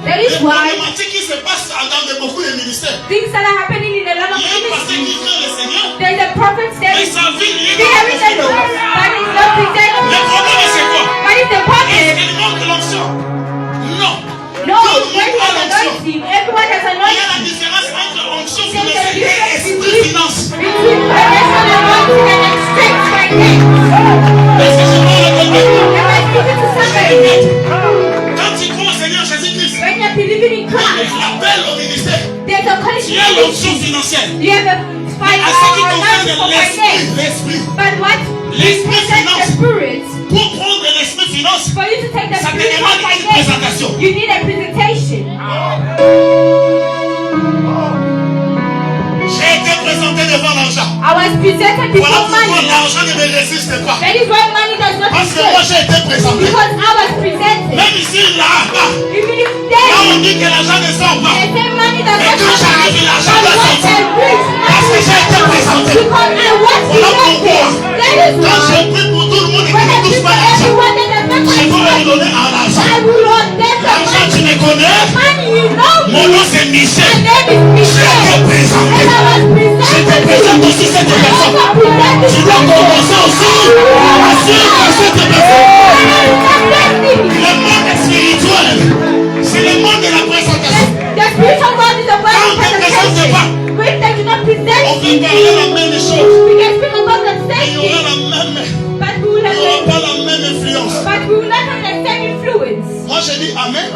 That Les is why problématiques qui se passent dans beaucoup de ministères. things that are happening in a lot of Il y a un pasteur qui ministries. craint le Seigneur, There's a prophet mais there. sa vie, il est Fearing dans the la Lord, pauvreté. but it's not presented. Le problème, c'est quoi? What is the Est-ce problem? qu'il manque l'onction? Non. No, Tout le when monde a has l'onction. anointing, everyone has Il y a la anointing. différence entre onction There's a financière et difference esprit finance. between financial anointing and strength finance. Est-ce que je parle à quelqu'un? Am I speaking to Je somebody? répète. Quand tu crois au Seigneur Jésus-Christ, When you're believing in Christ, l'appel au ministère, there's a tu as l'onction qualification. financière. You have a À ce qui concerne anointing for finance. l'esprit, But what L'esprit represents finance. the spirit? pour prendre l'esprit finance, For you to take the ça te spiritual demande une finance, présentation. you need a presentation. J'ai été présenté devant l'argent. I was presented Voilà before pourquoi money. l'argent ne me résiste pas. That is why money does not Parce que moi exist. j'ai été présenté. Because I was presented. Même ici, là-bas, Even if là they on dit que l'argent ne sort pas. they say money does Mais not quand come j'arrive, out, l'argent but doit what sortir. I reach Parce que j'ai été présenté. because I was Voilà pourquoi, presented. That is quand je why prie pour tout le monde et when qu'il I ne touche give pas to l'argent, everyone that does not je touch veux money, redonner à l'argent. I will not get the L'argent, tu me connais? money. You know Mon me. nom c'est My Michel. name is J'ai été Michelle. présenté. And I was Je te presented. présente aussi cette I personne. also presented Tu dois commencer aussi à suivre cette personne. Le monde spirituel, c'est le monde de la présentation. The spiritual world is a world Quand of on ne présente presentation. pas, When they do not on present peut me, parler la même chose. we can speak about the Il same y aura thing, la même, but we will il n'y aura have pas la même influence. but we will not have the same influence. Moi je dis Amen.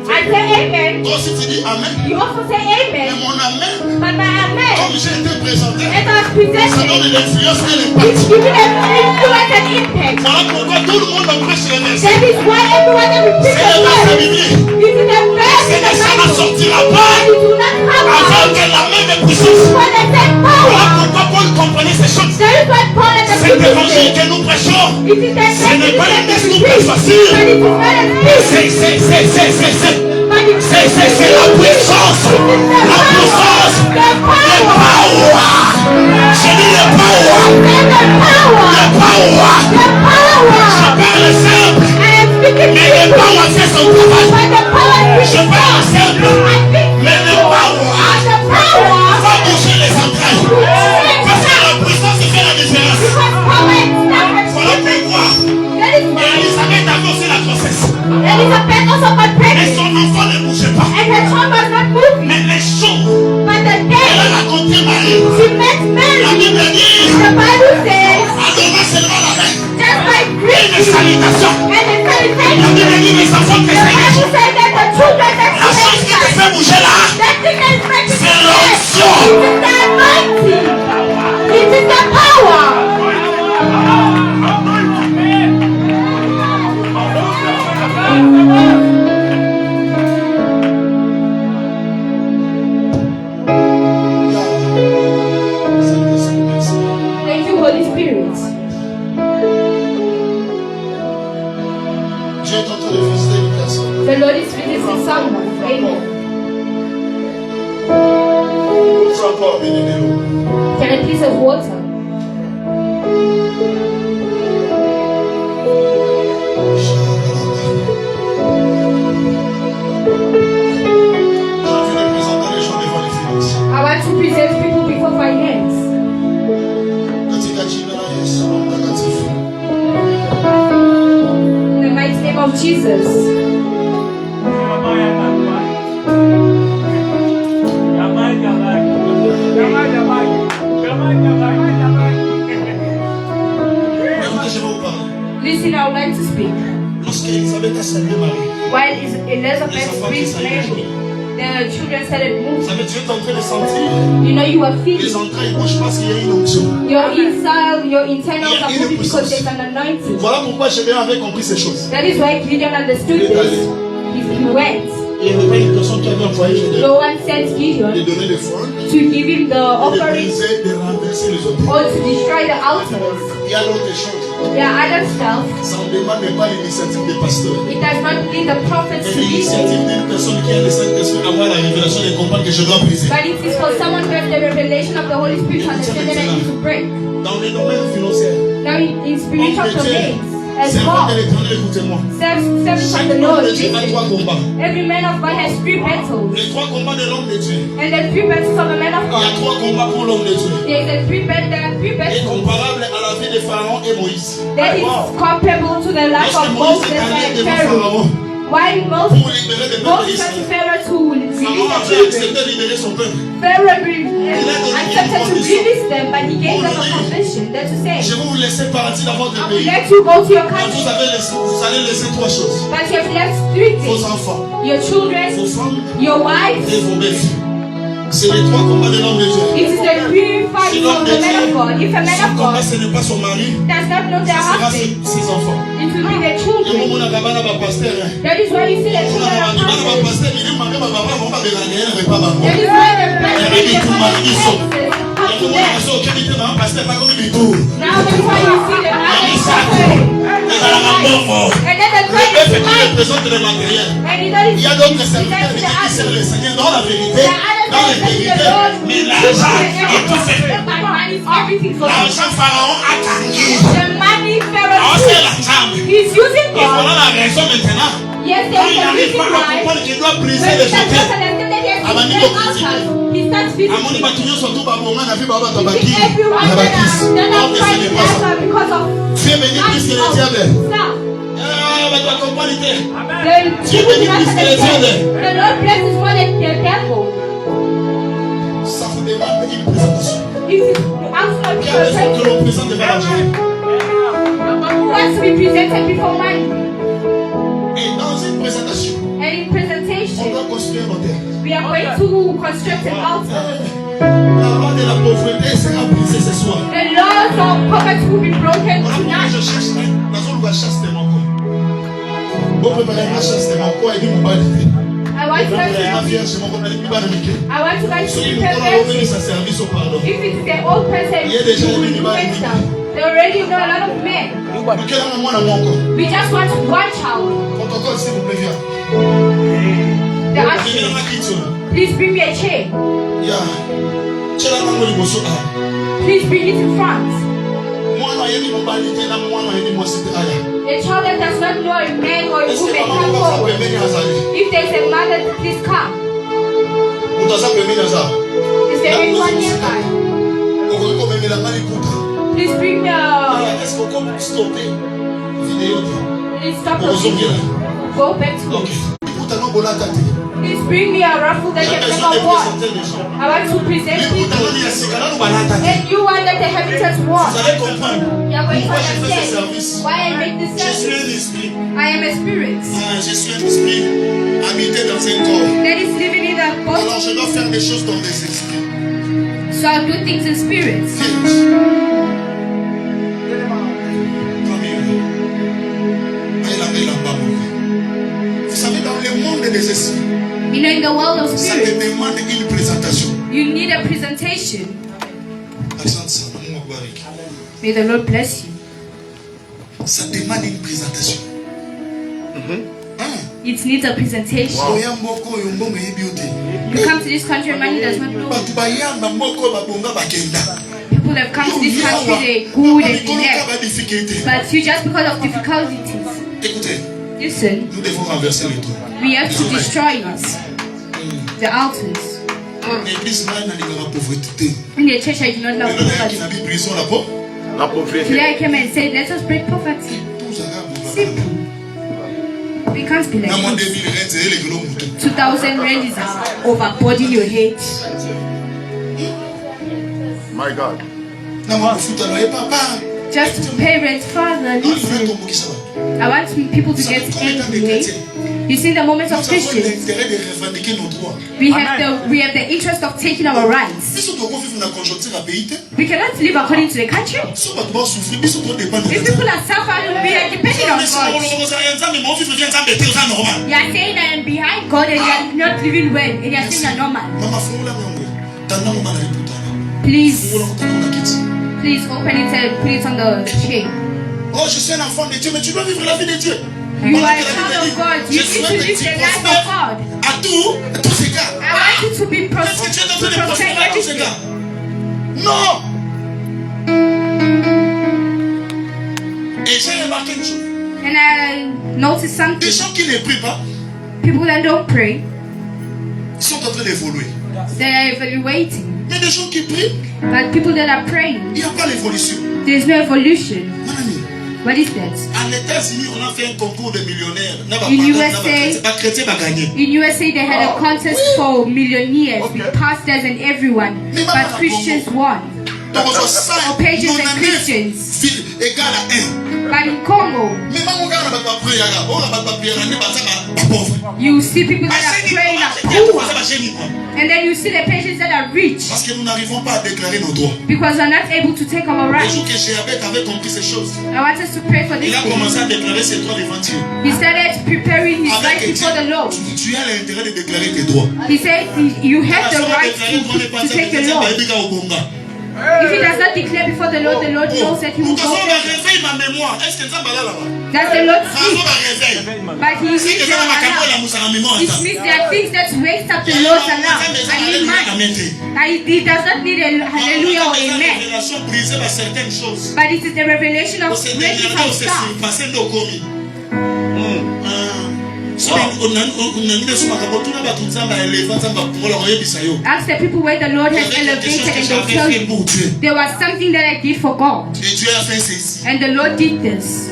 I say amen. Toi aussi tu dis Amen. You also say Mais amen. mon Amen, But my amen, comme j'ai été présenté, as I was ça presented, donne de l'influence et it's l'impact. giving an influence and impact. Voilà pourquoi tout le monde prêche les versets. That is why everyone that will preach C'est the le verset word, biblique. it is the verse C'est in the que ça ne Bible. sortira pas And it will not come avant out que la même puissance. for the same Voilà power. pourquoi Paul comprenait ces choses. That is why Paul and the Cet people évangile say, que nous prêchons, it is the ce n'est pas un discours but it facile. is not a speech, C'est but it is la puissance. La puissance spirit. Dieu est en train de visiter une personne. The Lord is visiting someone. Amen. Encore bien-aimé. Can I please have water? I want to present people before finance. In the mighty name of Jesus. Listen, I would like to speak. While Elizabeth preached Mary, the children started moving. You know, you are feeling your inside, your internals are moving because there's an anointing. Voilà pourquoi j'ai bien compris ces choses. That is why Gideon understood this. He went. Il n'y avait pas une personne qui avait envoyé Gideon No one sent Gideon de donner des fonds, to give him the offering de renverser les autres. or to destroy the altars. Il y a d'autres choses. There are other stuff. Ça ne demande pas l'initiative des pasteurs. It does not need the prophets C'est to be there. l'initiative d'une personne qui a le Saint-Esprit, avoir la révélation et comprendre que je dois briser. But it is for someone who has the revelation of the Holy Spirit to understand that I need to break. Dans le domaine financier, Now in spiritual domains as c'est well. de l'éternel, écoutez-moi. Service Chaque of the homme Lord. de Dieu a trois combats. Every man of God has three battles. Les trois combats de l'homme de Dieu. And the three battles of a man of Il y a God. trois combats pour l'homme de Dieu. There are three Et battles comparable à la vie de Pharaon et Moïse. that is comparable to the life Lorsque of Moïse Moses est allé and devant Pharaoh. Pharaon Why pour Moses libérer le peuple went to d'Israël, Pharaoh to release Pharaon the avait children. accepté de libérer son peuple. Pharaoh accepted to release them, but he gave them a condition. That's to say, Je vais vous laisser partir dans votre I will pays. let you go to your Quand country, vous allez laisser trois choses. but you have left three Vos things: enfants, your children, vos femmes your wives. et vos belles-filles. C'est les trois combats de l'homme de Dieu. It is the three fights Si of l'homme de the man of God. If a man son of combat God ce n'est pas son mari, does not know their ce sera husband, ses enfants. it will be their Et children. mon ababa n'a pas pasteur. That is why you see the Mon children of ababa n'a pas pastors. pasteur. Il dit ma mère, ma papa, mon papa, il n'est pas bon. That is why the pastors Il dit tout mal, ils sont. come Et to tout le monde them. a dit ok, il dit ma pasteur, pas comme il dit tout. Now that's why you see the mothers Et dans la bombe. and then the Le peuple qui greatest représente le matériel. and it is Il y a d'autres serviteurs qui servent le Seigneur dans la vérité, dans les vérités. Mais l'argent est tout fait. L'argent Pharaon a tangué. The money On Pharaoh sait la chambre. is using Et voilà God. la raison maintenant. Yes, Quand il there's a n'arrive reason pas à why. comprendre qu'il doit When briser he les does not hôtels. understand that he has to Abani break ko altars, he starts Amoni visiting. batunyo surtout babonga na vie baba You tabaki. see everyone that are Or que ce trying n'est to pas ça. answer because of Tu es béni plus que le diable. stuff. Ah, bah tu vas comprendre. The people do not understand. The Lord blesses more than the devil. Ça vous demande une présentation. If you ask for Qui a besoin que people l'on présente devant la Dieu. who wants to be presented before money, Et dans une présentation, and in on presentation, doit construire un hôtel. we are going to construct an altar. La loi de la pauvreté sera brisée ce soir. The laws of poverty will be broken Voilà pourquoi tonight. je cherche dans un lugar chasse de mon corps. Vous préparez la chasse de mon corps et dit mon bali. I want you guys to La help me. vierge, mon corps, elle dit bali. I want you guys to Celui qui prepare a remis everything. sa service au pardon. If it is the old person Il y a déjà who will une do image. stuff, they already know a lot of men. Quel est mon encore? We just want one child. Protocole, s'il vous plaît, viens. The Il y a usher, ma kitchen. please bring me a chair. Ya. Chela nango liboso a. Please bring it in front. Mwana yebi mobali te na mwana yebi mwasi te aya. A child that does not know a man or a Est-ce que woman maman come va forward. pembeni azali? If there's a mother, please come. Moto aza pembeni aza. Is there anyone nearby? Okoki komemela ngai liputa. Please bring the. Est-ce qu'on peut stopper vidéo te? Please stop the Ozongela. video. Go back to Ok. it. Liputa no bolata te. Please bring me a raffle that J'ai can besoin de never walk. présenter les gens. I want to present Liputa people. nani ya sika nano balata te. And you want that the inhabitants walk. Vous allez comprendre. You are going to Pourquoi je fais ce understand service? why I make this Je suis service. un esprit. I am a spirit Je suis un esprit habité dans un corps. that is living in a body. Alors je dois faire des choses dans des esprits. So I do things in spirits. Vous savez, dans le monde des esprits, You know, in the world of ça te spirits, demande une présentation. you need a presentation. Accent ça, May the Lord bless you. Ça demande une présentation. It needs a presentation. Wow. You come to this country and money does not know. People have come to this country, they good and they left. But you just because of difficulties. Listen, we have to destroy us. The altars. In the church I do not love poverty. Today I came and said, let us break poverty. Simple. We can't be like this. 2,000 rand is overboarding your head. My God. Just to pay rent, Father, listen. I want people to get angry. You see the moments of Christians. We have the interest of taking our rights. We cannot live according to the country. If people are suffering, we are depending on God. You are saying I am behind God and you are not living well and you are saying you are normal. Please open it and put it on the chair. Oh, je suis un enfant de Dieu, mais tu dois vivre la vie de Dieu. You are a child of God. You need to live the life of God. À tous égards. I want you to be Est-ce que tu es en train de prospérer à tous égards? Non. Et j'ai remarqué une chose. And I noticed something. Des gens qui ne prient pas, people that don't pray, sont en train d'évoluer. They are evaluating. Mais des gens qui prient, but people that are praying, il n'y a pas l'évolution. There is no evolution. What is that? En États-Unis, on a fait un concours de millionnaires. In USA, they had a contest for millionaires with pastors and everyone, but Christians won. Or pages and Christians. But in Congo, you see people that are praying are poor. And then you see the patients that are rich. Because we are not able to take our rights. I want us to pray for this thing. He started preparing his life before the Lord. He said you have the right to take your law. If he does not declare before the Lord knows that he will go. Does the Lord speak? But he needs your alarm. It means there are things that wakes up the Lord's alarm. I need mine. He does not need a hallelujah or amen. But it is the revelation of breaking some stuff. Ask the people where the Lord has elevated and they tell you there was something that I did for God and the Lord did this.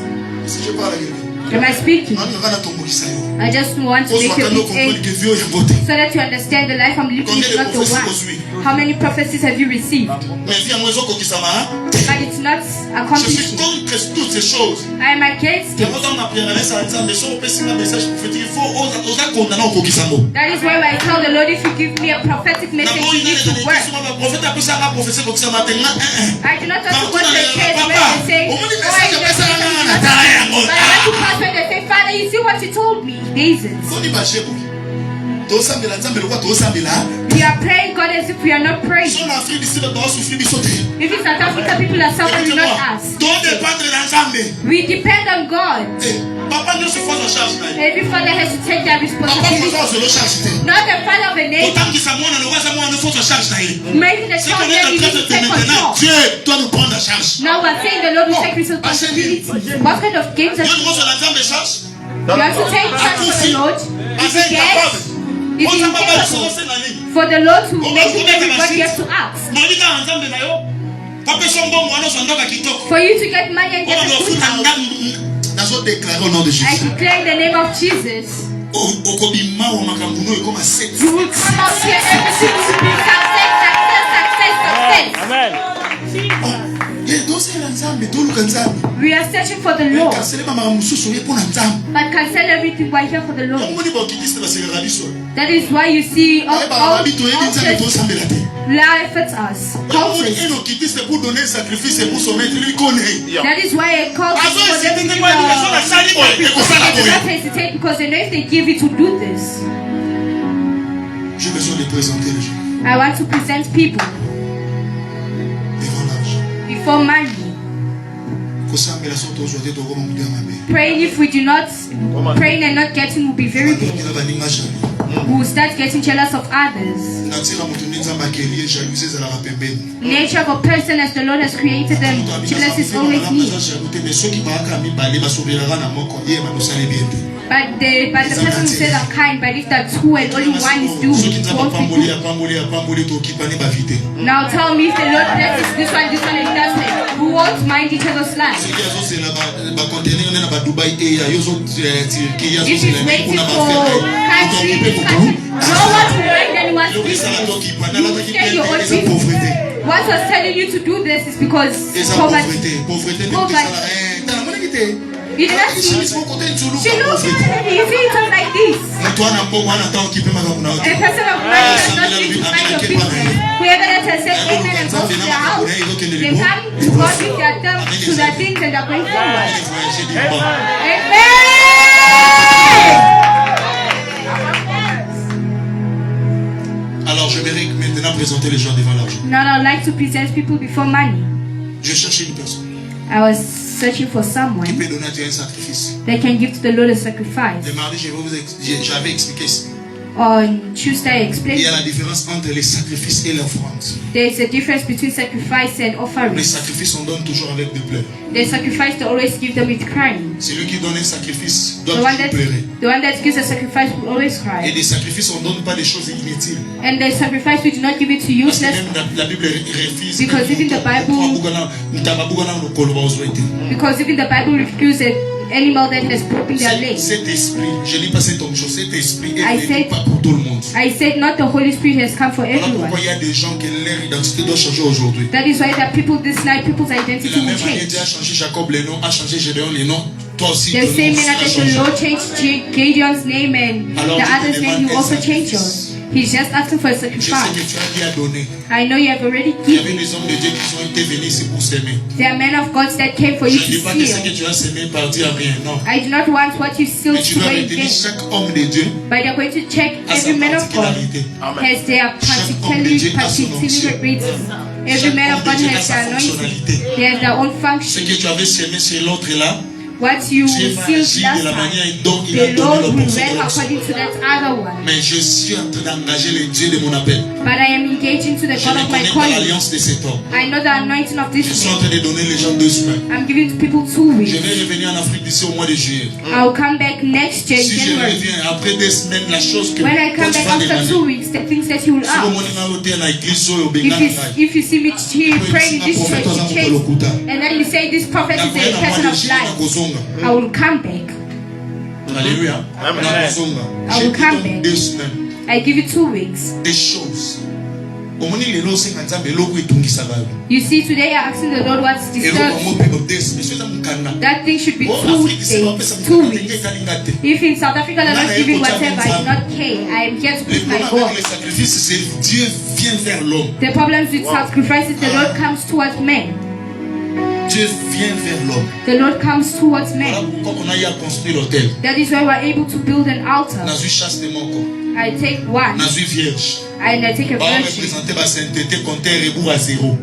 Am I speaking? I just want to make you big so that you understand the life I'm living is not the one. How many prophecies have you received? But it's not accomplished. I am against it. That is why I tell the Lord, if you give me a prophetic message, you need to work. I do not just want the church where they say, oh, but I want to pass where they say, Father, you see what you told me? Jesus. We are praying God as if we are not praying. If it's South Africa, people are suffering, not us. We depend on God. Every father has to take that responsibility. Not the father of a nation. Making the child that he needs to take control. Now we're saying the Lord will take responsibility. What kind of games are you? You have to take charge for the Lord. If you get for the Lord to make it, everybody has to ask. For you to get money and get a good house, I declare in the name of Jesus. You will come out here and everything will be success. Amen. We are searching for the Lord, but cancel everything while here for the Lord. That is why you see all life at us. That is why a cult is for them to do not hesitate, because they know if they give it to do this. I want to present people before money. Praying if we do not, praying and not getting will be very big. We will start getting jealous of others. Nature of a person as the Lord has created them, jealous is always near. But the person who says I'm kind, but if that two and only one is due, it won't be good. Now tell me if the Lord blesses this one and doesn't, who won't mind each other's lives? If he's waiting for country, no one will mind anyone's business. You will stay your own business. What was telling you to do this is because poverty. You did not see. She looks at me. You see it all like this. A person of money does not need to mind your business. Whoever that has said amen and goes to their house, they come to God with their tongue to their things and are going forward. Amen. Alors je vais maintenant présenter les gens devant l'argent. Now I would like to present people before money. Je cherchais une personne. I was searching for someone qui peut donner à Dieu un sacrifice. that can give to the Lord a sacrifice. Le mardi, j'avais expliqué ça. On Tuesday, I explained. Il y a la différence entre les sacrifices et l'offrande. There's a difference between sacrifice and offering. Les sacrifices, on donne toujours avec des pleurs. The sacrifice, they always give them with crying. Celui qui donne un sacrifice doit toujours pleurer. The one that gives a sacrifice will always cry. Et des sacrifices, on ne donne pas des choses inutiles. And the sacrifice, we do not give it to Parce que useless. même la Bible refuse. Because even the Bible, because even the Bible refuses animal that has broken their legs. Cet esprit, je lis pas cet homme chose, cet esprit est pas pour tout le monde. I said not the Holy Spirit has come for Voilà everyone. pourquoi il y a des gens que leur identité doit changer aujourd'hui. That is why that people this night, people's De identity la will même manière, change. Dieu a changé Jacob les noms, a changé Gédéon les noms. Toi aussi, The ton same nom manner sera that the changé. Lord changed Gideon's name and Alors, the Dieu te other's name, demande He un also change sacrifice. yours. He's just asking for a Je sais que sacrifice. tu as dit à donner. I know you have already Il y avait given. des hommes de Dieu qui ont été venus ici pour s'aimer. There are men of God that came for you Je ne dis to pas que ce que steal. tu as semé partir à rien, non. I do not want what you steal Mais tu to dois wait retenir again. chaque homme de Dieu But they're going to check à sa every man of God particularité. has their particularity. Every man of God has their anointing. They have their own Ce function. que tu avais semé chez l'autre là, What you Dieu va sealed agir last de la time, manière dont il a the donné Lord will l'opportunité. reign according to that other one. Mais je suis en train d'engager le Dieu de mon appel. But I am engaging to the Je God me of my connecte à calling. l'alliance de cet homme. I know the anointing of Je this suis en man. train de donner les gens 2 semaines. I'm giving to people 2 Je weeks. vais revenir en Afrique d'ici au mois de juillet. I'll come back next year in Si je January. reviens après 2 semaines, la chose que When I toi come tu back vas after demander. 2 weeks, the things that you will Si ask. au moment où tu es dans l'église, au Bengala, If you see me praying in this church, you change, and then you say this prophet is a person of light, I will come back. Alléluia. I Je will te come donne back. 2 semaines. I give you 2 weeks. Des choses. Omoni lelo senga nzambe eloko etungisa bayo. You see, today you're asking the Lord what's Eloko disturbed. mo pe mo des, mais soza mukana. That thing should be Oh, 2 Afrique c'est pas days, pesa 2 mukana weeks. tenge kalinga te. If in South Africa they're not giving whatever, I do not care. I am here to Le put my problème God. avec les sacrifices, c'est Dieu vient vers l'homme. The problems with sacrifices, the Lord comes towards men. Dieu vient vers l'homme. The Lord comes towards Voilà men. pourquoi on a eu à construire l'hôtel. That is why we're able to build an altar. Nazui chasse de moko. I take one Nazui vierge. and I take a Ba virgin. représenter ba sainteté compteur rebours à 0.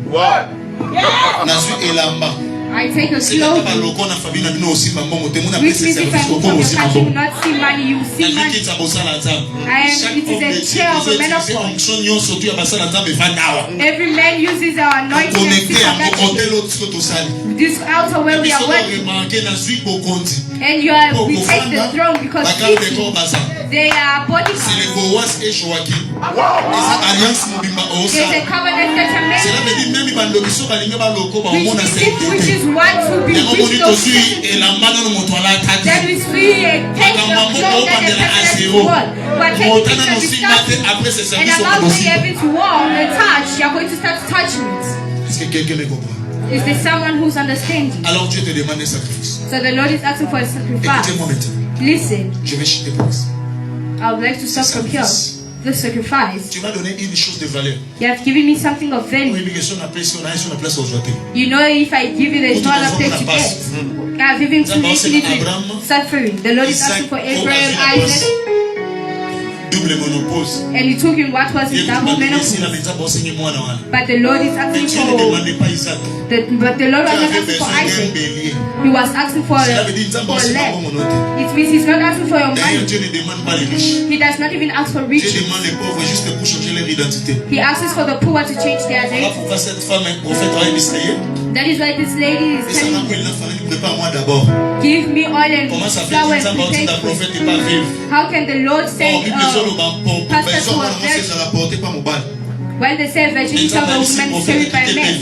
Nazui elamba. I take a C'est quand ba clothing. loko na famille na bino aussi mbongo te muna Which pesa means if service I ko move from ko your aussi country, you will mbongo. not see money, you will see Nazui money. kitsa bosala nzambe. It is a chair of a man of God. Onction nyonso tu ya basala nzambe vandawa. Every man uses our anointing and Connecté sits à on that mon hôtel au tiko tosali. this altar where we are working. Remarqué nazui bokondi. And we take the throne because Bakal de people, ko baza. they are body C'est le parts. Boaz et Joachim. Eza alliance mobimba There's osa. a covenant that are Cela made, veut dire même bandokiso balinga baloko ba which omona distinguishes sainteté. one to be Yango moni wisdom. tozui elamba na moto ala That tati. is really a take the throne that the person has won. We're taking Motana no pictures sigma te of après ce and service au allow the possible. heaven to war and touch. You're going to start touching it. Est-ce que quelqu'un me comprend? Is there someone who's understanding? Alors Dieu te demande un sacrifice. So the Lord is asking for a sacrifice. Écoutez-moi maintenant. Listen, Je vais chuter pour ça. I would like to start from here. The sacrifice. Tu m'as donné une chose de valeur. You have given me something of value. Oui, mais si on appelle si on a sur la place aujourd'hui. You know, if I give you, there's no other place to get. I've given to me suffering. The Lord is asking for Abraham, Isaac. double monopause. And he took in what was his double menopause. But the Lord is asking for but the Lord was not asking for Isaac. He was asking for a lamb. It means he's not asking for your money. He does not even ask for riches. He asks for the poor to change their identity. That is why this lady is telling me, give me oil and flour and prepare. How can the Lord send pastors who are virgin? When they say virginity of a woman is carried by men.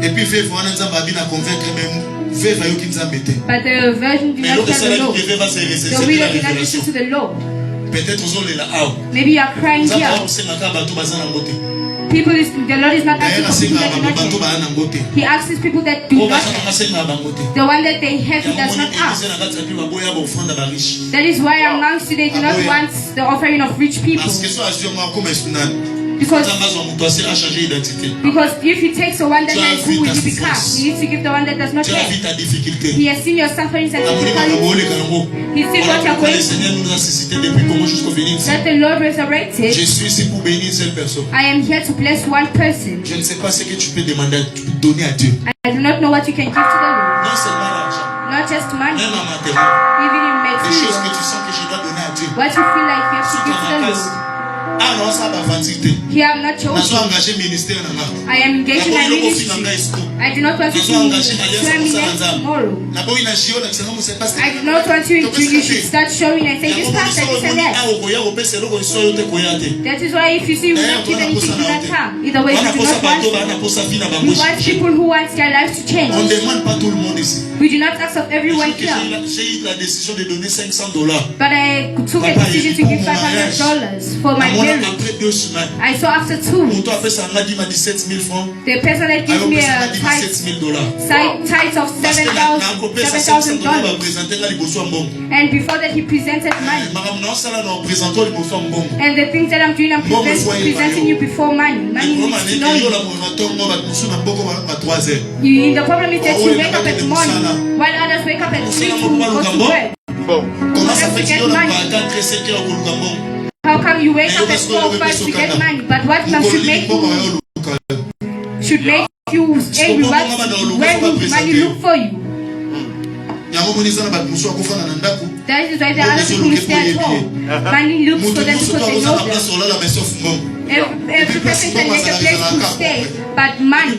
Et puis veuve wana nzamba abina convaincre même veuve ayoki nzambete. But the virgin did not tell the Lord. The widow did not listen to the Lord. Peut-être ozolela awa. Maybe you are crying here. People is the Lord is not asking for people that do not have. He asks people that do not have. The one that they have, he does not ask. That is why amongst you they do not want the offering of rich people. Because if he takes the one that has, who will you become? He needs to give the one that does not have. He has seen your sufferings and difficulties. He's seen what you are going through. That the Lord resurrected. I am here to bless one person. I do not know what you can give to the Lord. Not just money. Even in material. What you feel like you have to give to the Lord. Here I am not chosen. I am engaged in my ministry. I do not want you to terminate tomorrow. I do not want you should start showing and say, this pastor, this and that. That is why if you see we not give anything, do not come. Either way, you do not want to. We want people who want their lives to change. We do not ask of everyone here. But I took a decision to give $500 for my marriage. I saw after 2 weeks, the person that gives me a tithe of $7,000. And before that he presented money. And the things that I'm doing, I'm presenting you before money. Money needs to know you. The problem is that you wake up in the morning while others wake up at 3 to go to work. How come you wake up at 4 or 5 to get money? But what should make you angry? Where will money look for you? That is why there are other people who stay at home. Money looks for them because they know them. Every person can make a place to stay, but money.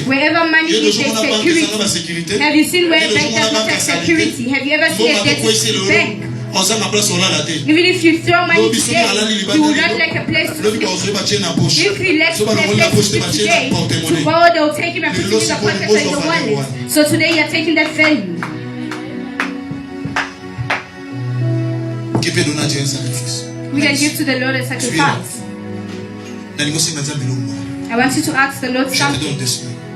Wherever money is, there's security. Have you seen where a bank does not have security? Have you ever seen a debt bank? Even if you throw money today, you will not like a place to sleep. If you lack a place to sleep today, tomorrow they will take him and put him in the pocket or in the wallet. So today you are taking that value. We can give to the Lord a sacrifice. I want you to ask the Lord something.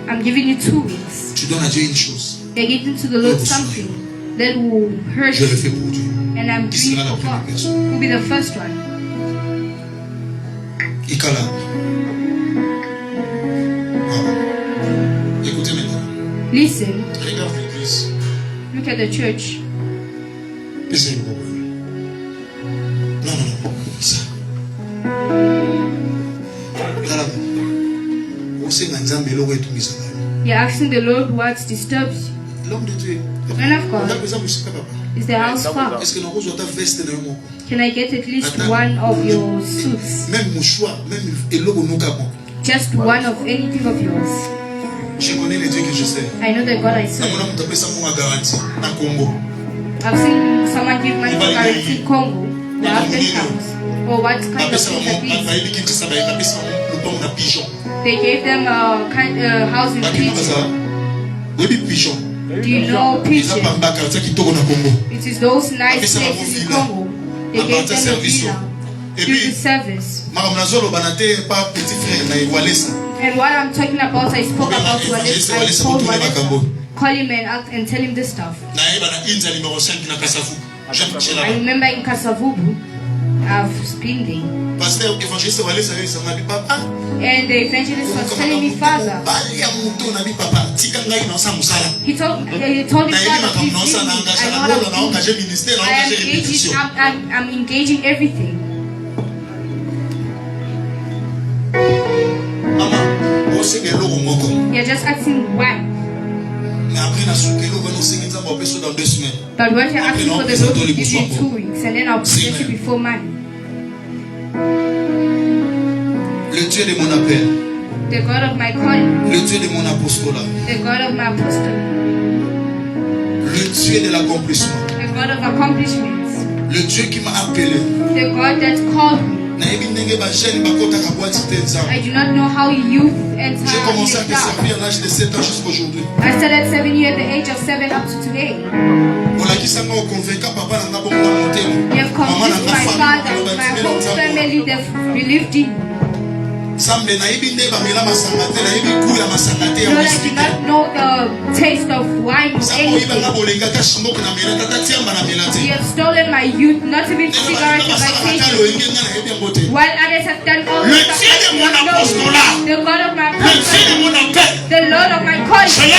I'm giving you 2 weeks. You're giving to the Lord something that will hurt you. And I'm doing it for God. Who will be the first one? Listen. Look at the church. You're asking the Lord what disturbs you. Man of God. Is the house far? Can I get at least one of your suits? Just one of anything of yours. I know the God I serve. I've seen someone give money for currency in Congo. The African house. Or what kind of thing that is? They gave them a house in pigeon. Do you know pigeon? It is those nice places in Congo. They gave them a villa. Do the service. And what I'm talking about, I spoke about Walesa. I told Walesa, call him and tell him this stuff. I remember in Kasavubu, I've been there. Pasteur évangéliste Wallace a eu son ami papa. And the evangelist was telling me, Father, he told his father, please leave me. I'm engaging everything. You're just asking why. But what you're asking for, the Lord will give you in 2 weeks, and then I'll present you before money. Le Dieu de mon appel. The God of my calling. Le Dieu de mon apostolat. The God of my apostolate. Le Dieu de l'accomplissement. The God of accomplishments. Le Dieu qui m'a appelé. The God that called me. I do not know how youth enter. J'ai commencé à te servir à l'âge de 7 ans jusqu'aujourd'hui. I started serving you at the age of 7 up to today. You have convinced my father, my whole family, that believed in you. Lord, I do not know the taste of wine or anything. You have stolen my youth, not even cigarettes have I taken. While others have done all this, the God of my apostolate, the Lord of my calling,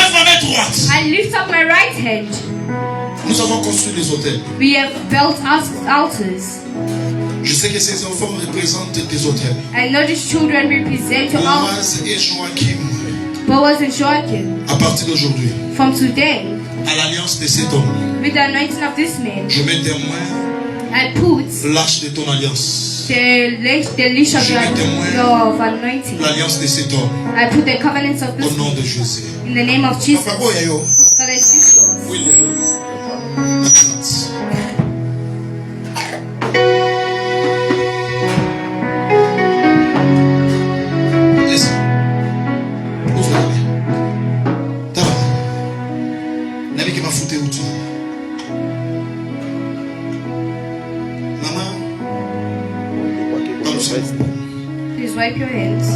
I lift up my right hand. Nous avons construit des hôtels. We have built altars. Je sais que ces enfants représentent des hôtels. I know these children represent altars. Boaz et Joachim. Boaz and Joachim. À partir d'aujourd'hui. From today. À l'alliance de cet homme. With the anointing of this man. Je mets témoin. I put. L'arche de ton alliance. The leash of your anointing. L'alliance de cet homme. I put the covenants of this. Au nom de Jésus. In the name of Jesus. Papa, Father, is this yours? Oui. Please wipe your hands.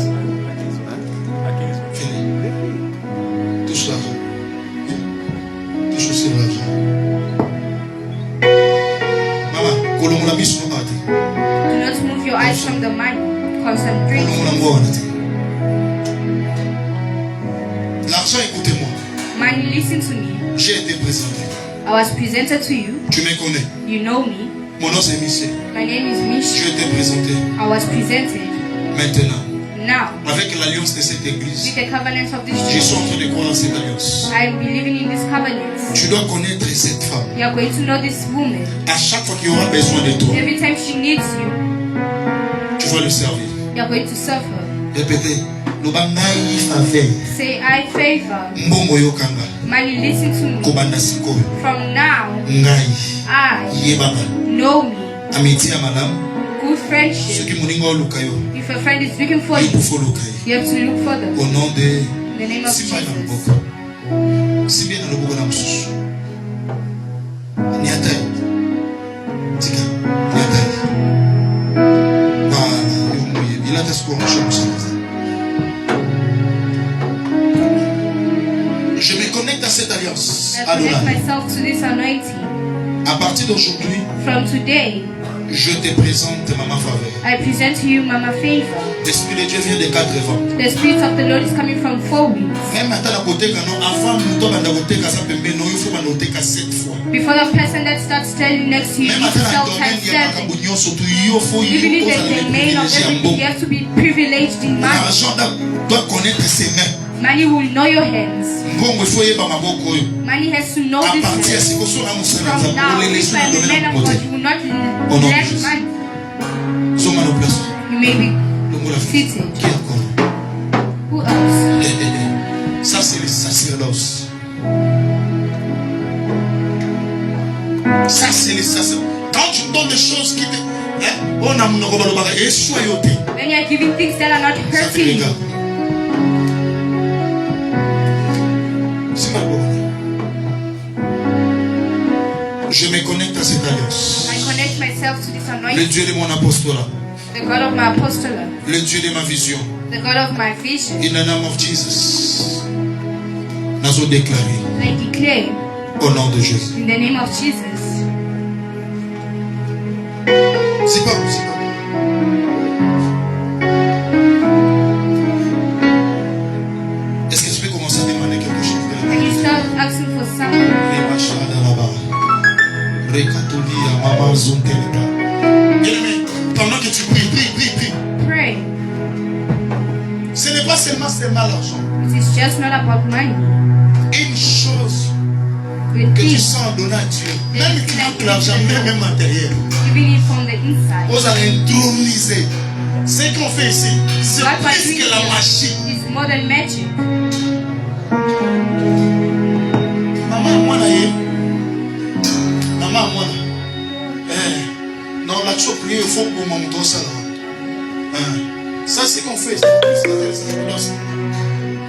Touche l'argent. Touche aussi l'argent. Maman, kolongola biso no ate. Do not move your eyes from the money. Concentrate. Kolongola ngona te. L'argent, écoutez-moi. Money, listen to me. J'ai été présenté. I was presented to you. Tu me connais. You know me. Mon nom c'est Michel. My name is Michel. Je t'ai présenté. I was presented. Maintenant. Now. Avec l'alliance de cette église. With the covenants of this Je church. suis en train de croire dans cette alliance. I am believing in this covenant. Tu dois connaître cette femme. You are going to know this woman. À chaque fois qu'il y aura besoin de toi. Every time she needs you. Tu vas le servir. You are going to serve her. Répétez. Lobangai faveur. Say I favor. Mbongo yokanga. Money, listen to me. Kobanda sikoyo. From now. Ngai. I Yebaba. know me. Amitié ya malamu. Good friendship. If a friend is looking for you, you have to look for them. Au nom de In the name of Jesus. Si bien dans le bout de la mousse. Niatai. Tika. Niatai. Voilà. Il a testé pour je me connecte à cette alliance. I connect myself to this anointing. À partir d'aujourd'hui, from today, je te présente Maman Faveur. I present to you Mama Favor. L'Esprit de Dieu vient de 4 vents. The Spirit of the Lord is coming from 4 winds. Même à la côté quand avant muto banda côté ka sa pembe no il faut banda côté ka 7 fois. Before the person that starts standing next to you, you tell times 7. Even in the domain of everything, you have to be privileged in money. L'argent doit connaître ses mains. Money will know your hands. Money has to know this hand. From now, if I'm a man of God, you will not lack money. You may be seated. Who else? Ça c'est le sacerdoce. Ça c'est le sacerdoce. Quand tu donnes des choses qui te... on a mon when you are giving things that are not hurting you. Je me connecte à cette alliance. I connect myself to this anointing. Le Dieu de mon apostolat. The God of my apostolate. Le Dieu de ma vision. The God of my vision. In the name of Jesus. Nous avons déclaré. I declare. Au nom de Jésus. In the name of Jesus. C'est pas seulement c'est mal l'argent. It is just not about money. Une chose The que tu thing, sens donner à Dieu, même tu as l'argent, même matériel, giving it from the inside. vous allez introniser. Ce qu'on fait ici, c'est What we're plus doing que la machine. here is more than magic. Maman, moi, là, maman, moi, non, la chose prier, il faut que mon montant ça là. Ça, c'est qu'on fait.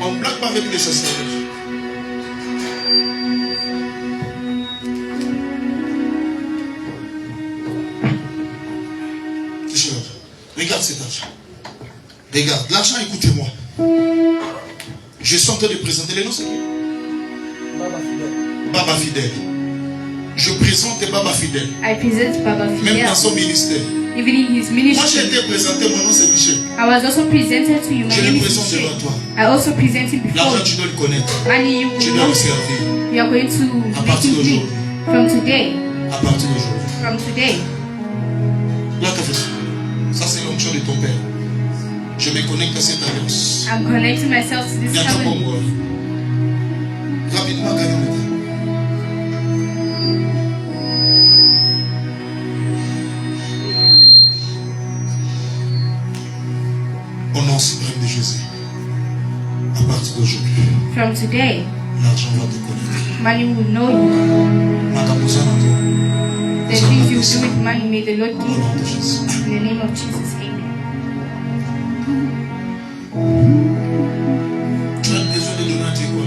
On ne blague pas avec les sacerdotes. Regarde cet argent. Regarde, l'argent, écoutez-moi. Je suis en train de présenter les noms, c'est qui? Baba Fidèle. Je présente Baba Fidèle. I present Baba Même Fidel. dans son ministère. Even in his Moi, j'ai ministry. été présenté, mon nom c'est Michel. I was also presented to you. My Je name le is présente Michelle. devant toi. I also present him before L'argent, you. tu dois le connaître. Money you Tu will dois know. le servir. You are going to À make partir him d'aujourd'hui. free. From today. À partir d'aujourd'hui. From today. Là, tu as fait ça. Ça, c'est l'onction de ton père. Je me connecte à cette alliance. I'm connecting myself to this Viens à covenant. moi. Rapidement, gagnons le temps. Au nom suprême de Jésus. À partir d'aujourd'hui, From today, l'argent va te connaître. money will know you. Mataposa na toi. The things you do with money, may the Lord Au give nom de you. Jésus. In the name of Jesus, amen. Tu as besoin de donner à Dieu quoi?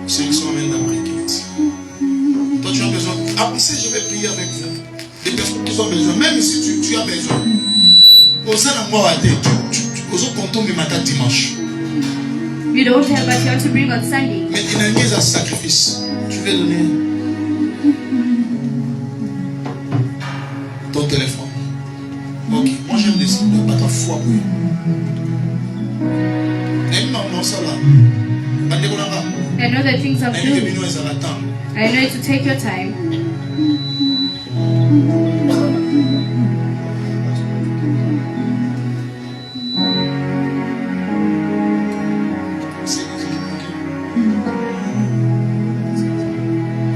500 mètres d'Amérique. Toi, tu as besoin. Après ça, je vais prier avec vous. Des personnes qui ont besoin. Même si tu as besoin. Au sein de moi, aux autres comptons, mais matin dimanche. You don't have what you want to bring on Sunday. Mais il y a une mise à sacrifice. Tu veux donner ton téléphone. Ok, moi j'aime descendre. Pas ta foi. Même non, ça là. I know the things I'm I know doing. it's a temps. I know you to take your time.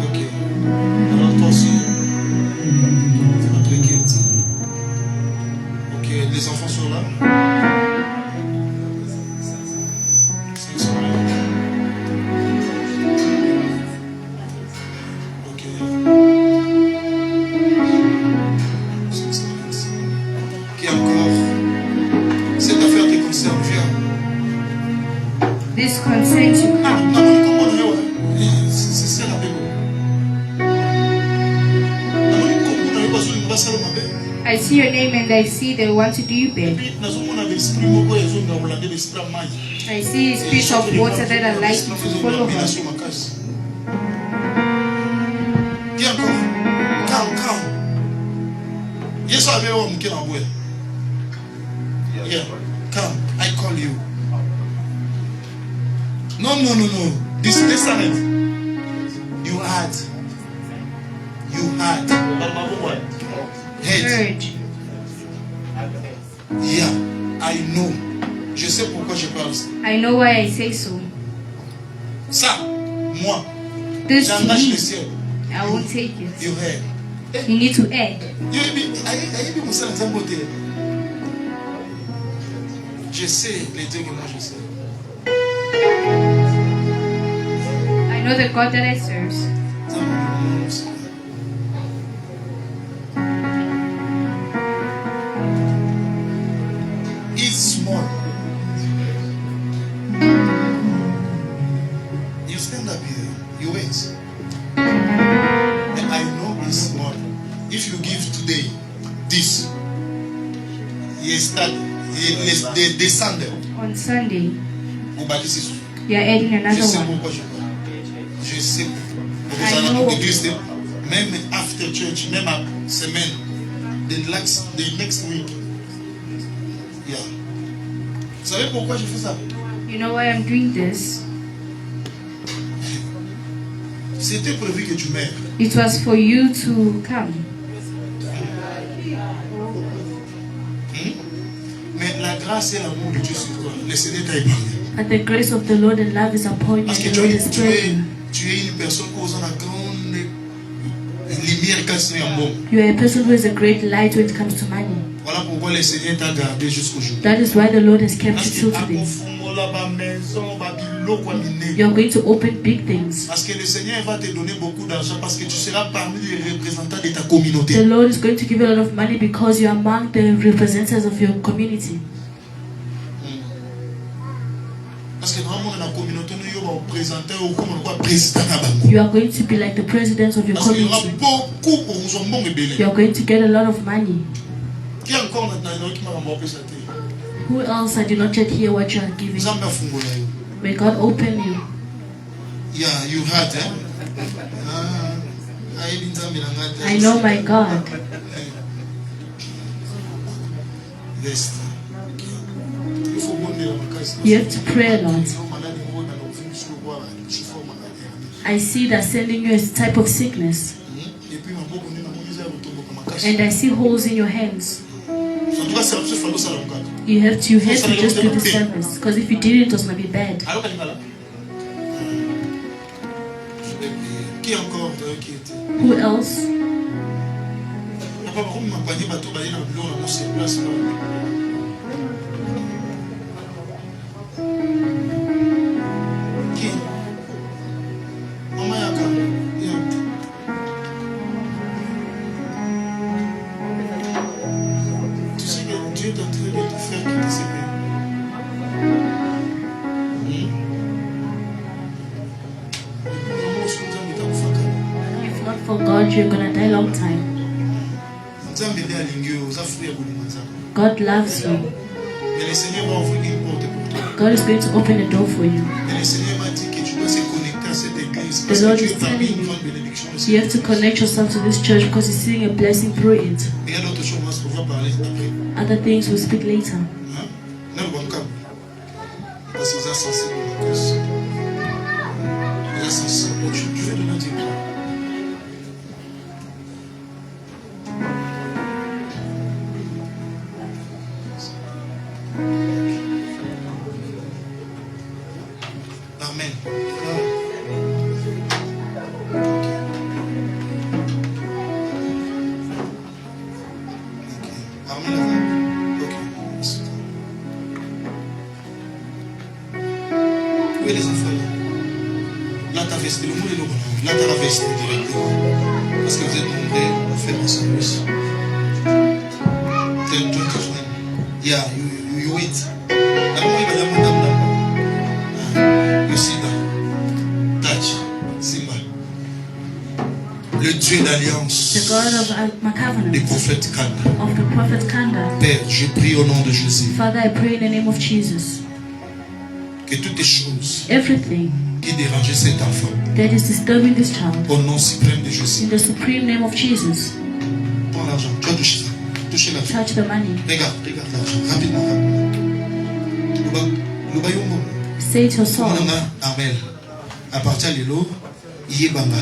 Ok. Alors toi aussi. Après Katie. Ok, les enfants sont là. Ils sont là. Ok. Qui encore? Cette affaire te concerne, viens. This concerns you. Ah, Come. non, non, comment on est, ouais. C'est la Bible. Non, non, comment on est, parce qu'on va se faire. I see your name and I see they want to do you bad. I see a spirit of water that I like you to follow her. Viens encore. Calme. Yes, I will come to you. Yeah, come. I call you. No. This silent. You had. Head. Heard. Yeah, I know. Je sais pourquoi je parle ça. I know why I say so. Ça, moi, This to j'engage le me, ciel. I won't take it. You heard. You need to add. Je sais les dieux que moi je sais. I know the God that I serve. It's small. You stand up here, you wait. And I know it's small. If you give today this, you start, they descend. On Sunday, Au bas d'ici. you are adding Je another sais one. pourquoi je parle. Je sais. I Vous allez know. à l'église, même after church, même à semaine, the next week. Yeah. Vous savez pourquoi je fais ça? You know why I'm doing this? C'était prévu que tu meurs. It was for you to come. Mais la grâce et l'amour de Dieu sur toi, le Seigneur t'a épargné. But the grace of the Lord and love is upon you. Parce que The Lord is praying. tu es une personne qui a la grande lumière quand c'est un bon. You are a person who is a great light when it comes to money. Voilà pourquoi le Seigneur t'a gardé jusqu'au jour. That is why the Lord has kept you till today. You are going to open big things. Parce que le Seigneur va te donner beaucoup d'argent parce que tu seras parmi les représentants de ta communauté. The Lord is going to give you a lot of money because you are among the representatives of your community. Parce que dans la communauté, nous sommes représentés au président. You are going to be like the president of your Parce qu'il y aura community. beaucoup pour nous bon rebelle. You are going to get a lot of money. Qui encore maintenant qui m'a remboursé ça? Who else I do not yet hear what you are giving? Zamba fungola yo. May God open you. Yeah, you had I know my God. Yes. You have to pray a lot. I see that sending you a type of sickness. And I see holes in your hands. You have to just do the service. Because if you didn't, it was going to be bad. Who else? If not for God, you're going to die a long time. God loves you. God is going to open a door for you. The Lord is telling you, you have to connect yourself to this church because He's seeing a blessing through it. Other things we'll speak later. Amen. Où est les enfants là? Là, t'as vesté le monde et le bon. Là, t'as vesté directement. Parce que vous êtes nombreux à faire un service. Tell 20 yeah, you wait. You see that? Touch. Simba. Le Dieu d'alliance. The God of my covenant. Des prophètes Kanda. Of the prophet Kanda. Père, je prie au nom de Jésus. Father, I pray in the name of Jesus. Que toutes les choses Everything qui dérangeaient cet enfant, that is disturbing this child, au nom suprême de Jésus. in the supreme name of Jesus, Prends l'argent. Tu vas toucher ça. Touchez l'argent. touch the money. Regarde l'argent. Rapidement. Say it yourself. Amen. À partir de l'eau, il y a banga.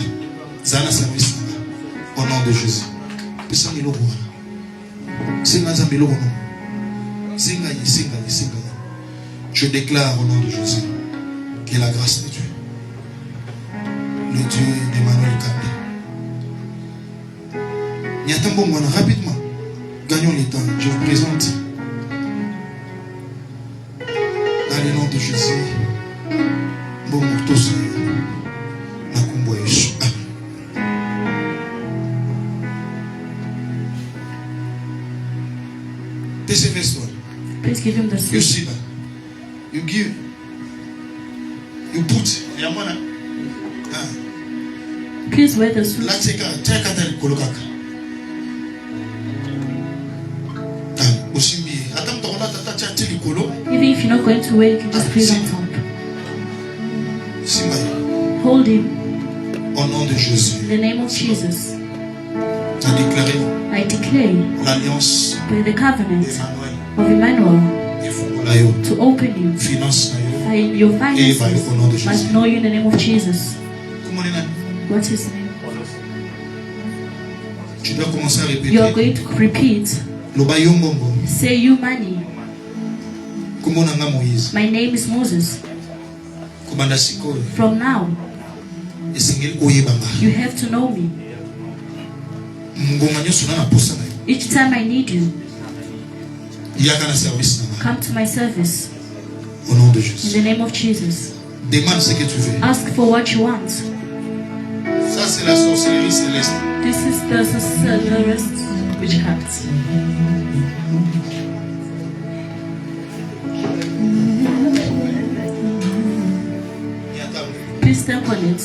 Zana service. Au nom de Jésus. Pesa ni lobo. Singa za miloko no. Singa. Je déclare au nom de Jésus que la grâce de Dieu, le Dieu d'Emmanuel Kanda. Nyatambo mwana rapidement. Gagnons le temps. Je vous présente. Dans le nom de Jésus. Bon tous na kumbo Yesu. This is verse 1. Please give him the You seed. see that? You give. You put. Yamana. Please wear the suit. La cheka tali kolokaka. Usimbi. Ata mtaona tata chati likolo. Even if you're not going to wear, you can just put it on top. Simba. Hold him Au nom de Jésus. in the name of Jesus. Tu as déclaré I declare l'alliance by the covenant d'Emmanuel. of Emmanuel Et Fungolayo. to open you. Finance na yo. And your finances au nom de must Jésus. know you in the name of Jesus. Comment on est là? What's his name? Tu dois commencer à You are répéter going to repeat Say you money. My name is Moses. From now, you have to know me. Each time I need you, come to my service. In the name of Jesus. Demande ce que tu veux. Ask for what you want. Ça c'est la sorcellerie céleste. This is the sorcerer's witchcraft. Please step on it.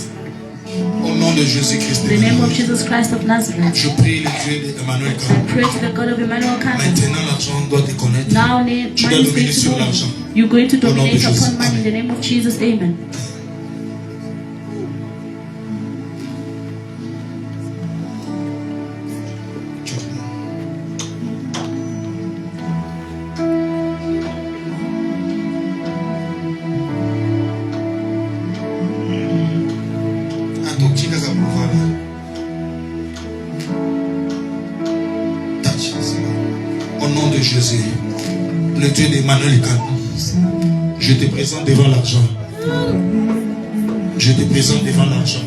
Au nom de Jésus-Christ. In the name of Jesus Christ of Nazareth. Je prie le Dieu d'Emmanuel I pray to the God of Emmanuel Kant. Maintenant l'argent doit te connaître. Now Tu dois dominer sur l'argent. You're going to Au nom de dominate Jésus. upon money in the name of Jesus. Amen. Au nom de Jésus, le Dieu d'Emmanuel Kant, je te présente devant l'argent. Je te présente devant l'argent.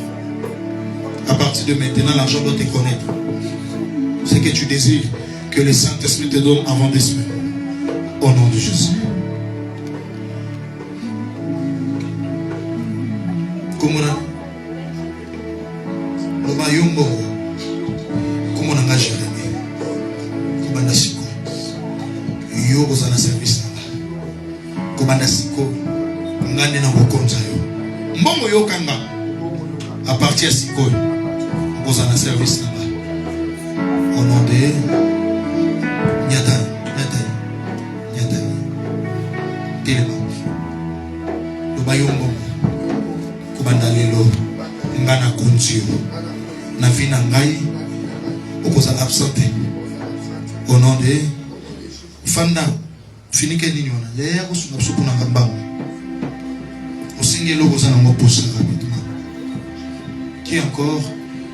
À partir de maintenant, l'argent doit te connaître. Ce que tu désires, que le Saint-Esprit te donne avant des semaines. Au nom de Jésus. Comment yo kozana service na kobanda siko ngane na bokonza yo mbongo yo kanga à partir siko kozana service na au nom de nyata telema lo bayombo kobanda lelo ngana konzio na vina ngai okozala absenté au nom de Fanda, finike nini wana. Yaya kusunga suku na ngambanga. Osinge logo za nango posa rapidement. Qui encore?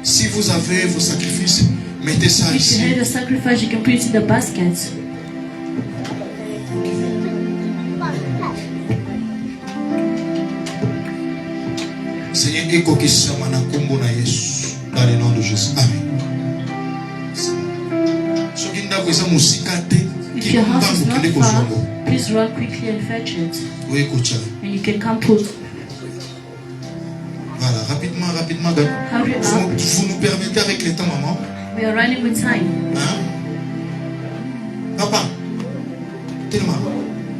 Si vous avez vos sacrifices, mettez ça ici. If you have a sacrifice, you can put it in the basket. Seigneur, eko kisama na kombo na Yesu. Dans le nom de Jésus. Amen. Soki ndako eza musika te. If your house is not far, please run quickly and fetch it. And you can come put. Voilà, rapidement. Hurry up. Vous nous permettez avec le temps, maman? We are running with time. Hein? Papa, tellement.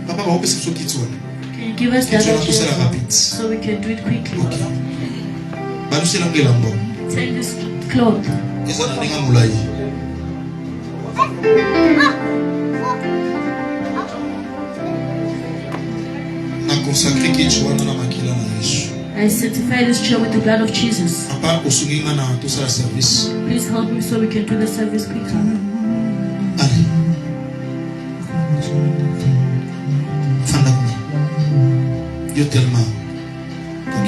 Papa, on peut se quitter. Can you give us the other chair so we can do it quickly? Take this cloth. I sanctify this chair with the blood of Jesus. Please help me so we can do the service quickly. Allez. Dieu tellement. Ok.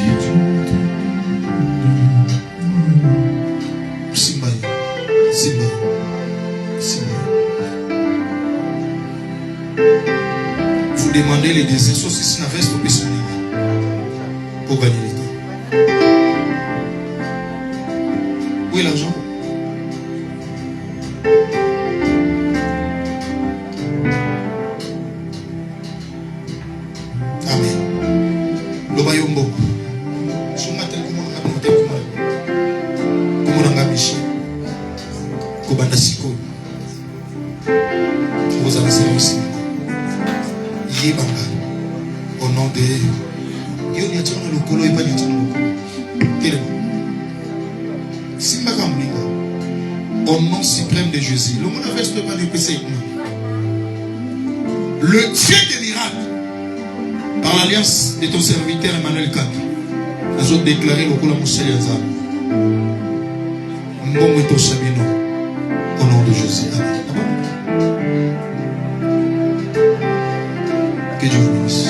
Simba. Vous demandez les désirs si na veste pour gagner le temps. Où est l'argent? Amen. Lobayombo. Sumate comment on a miché. Kobanda siko. Vous avez service. Yébanga. Au nom de au nom suprême de Jésus. Le Dieu des miracles, par l'alliance de ton serviteur Emmanuel Kant, nous avons déclaré le Koula Moussel Yazar. Au nom de Jésus. Amen. Que Dieu vous bénisse.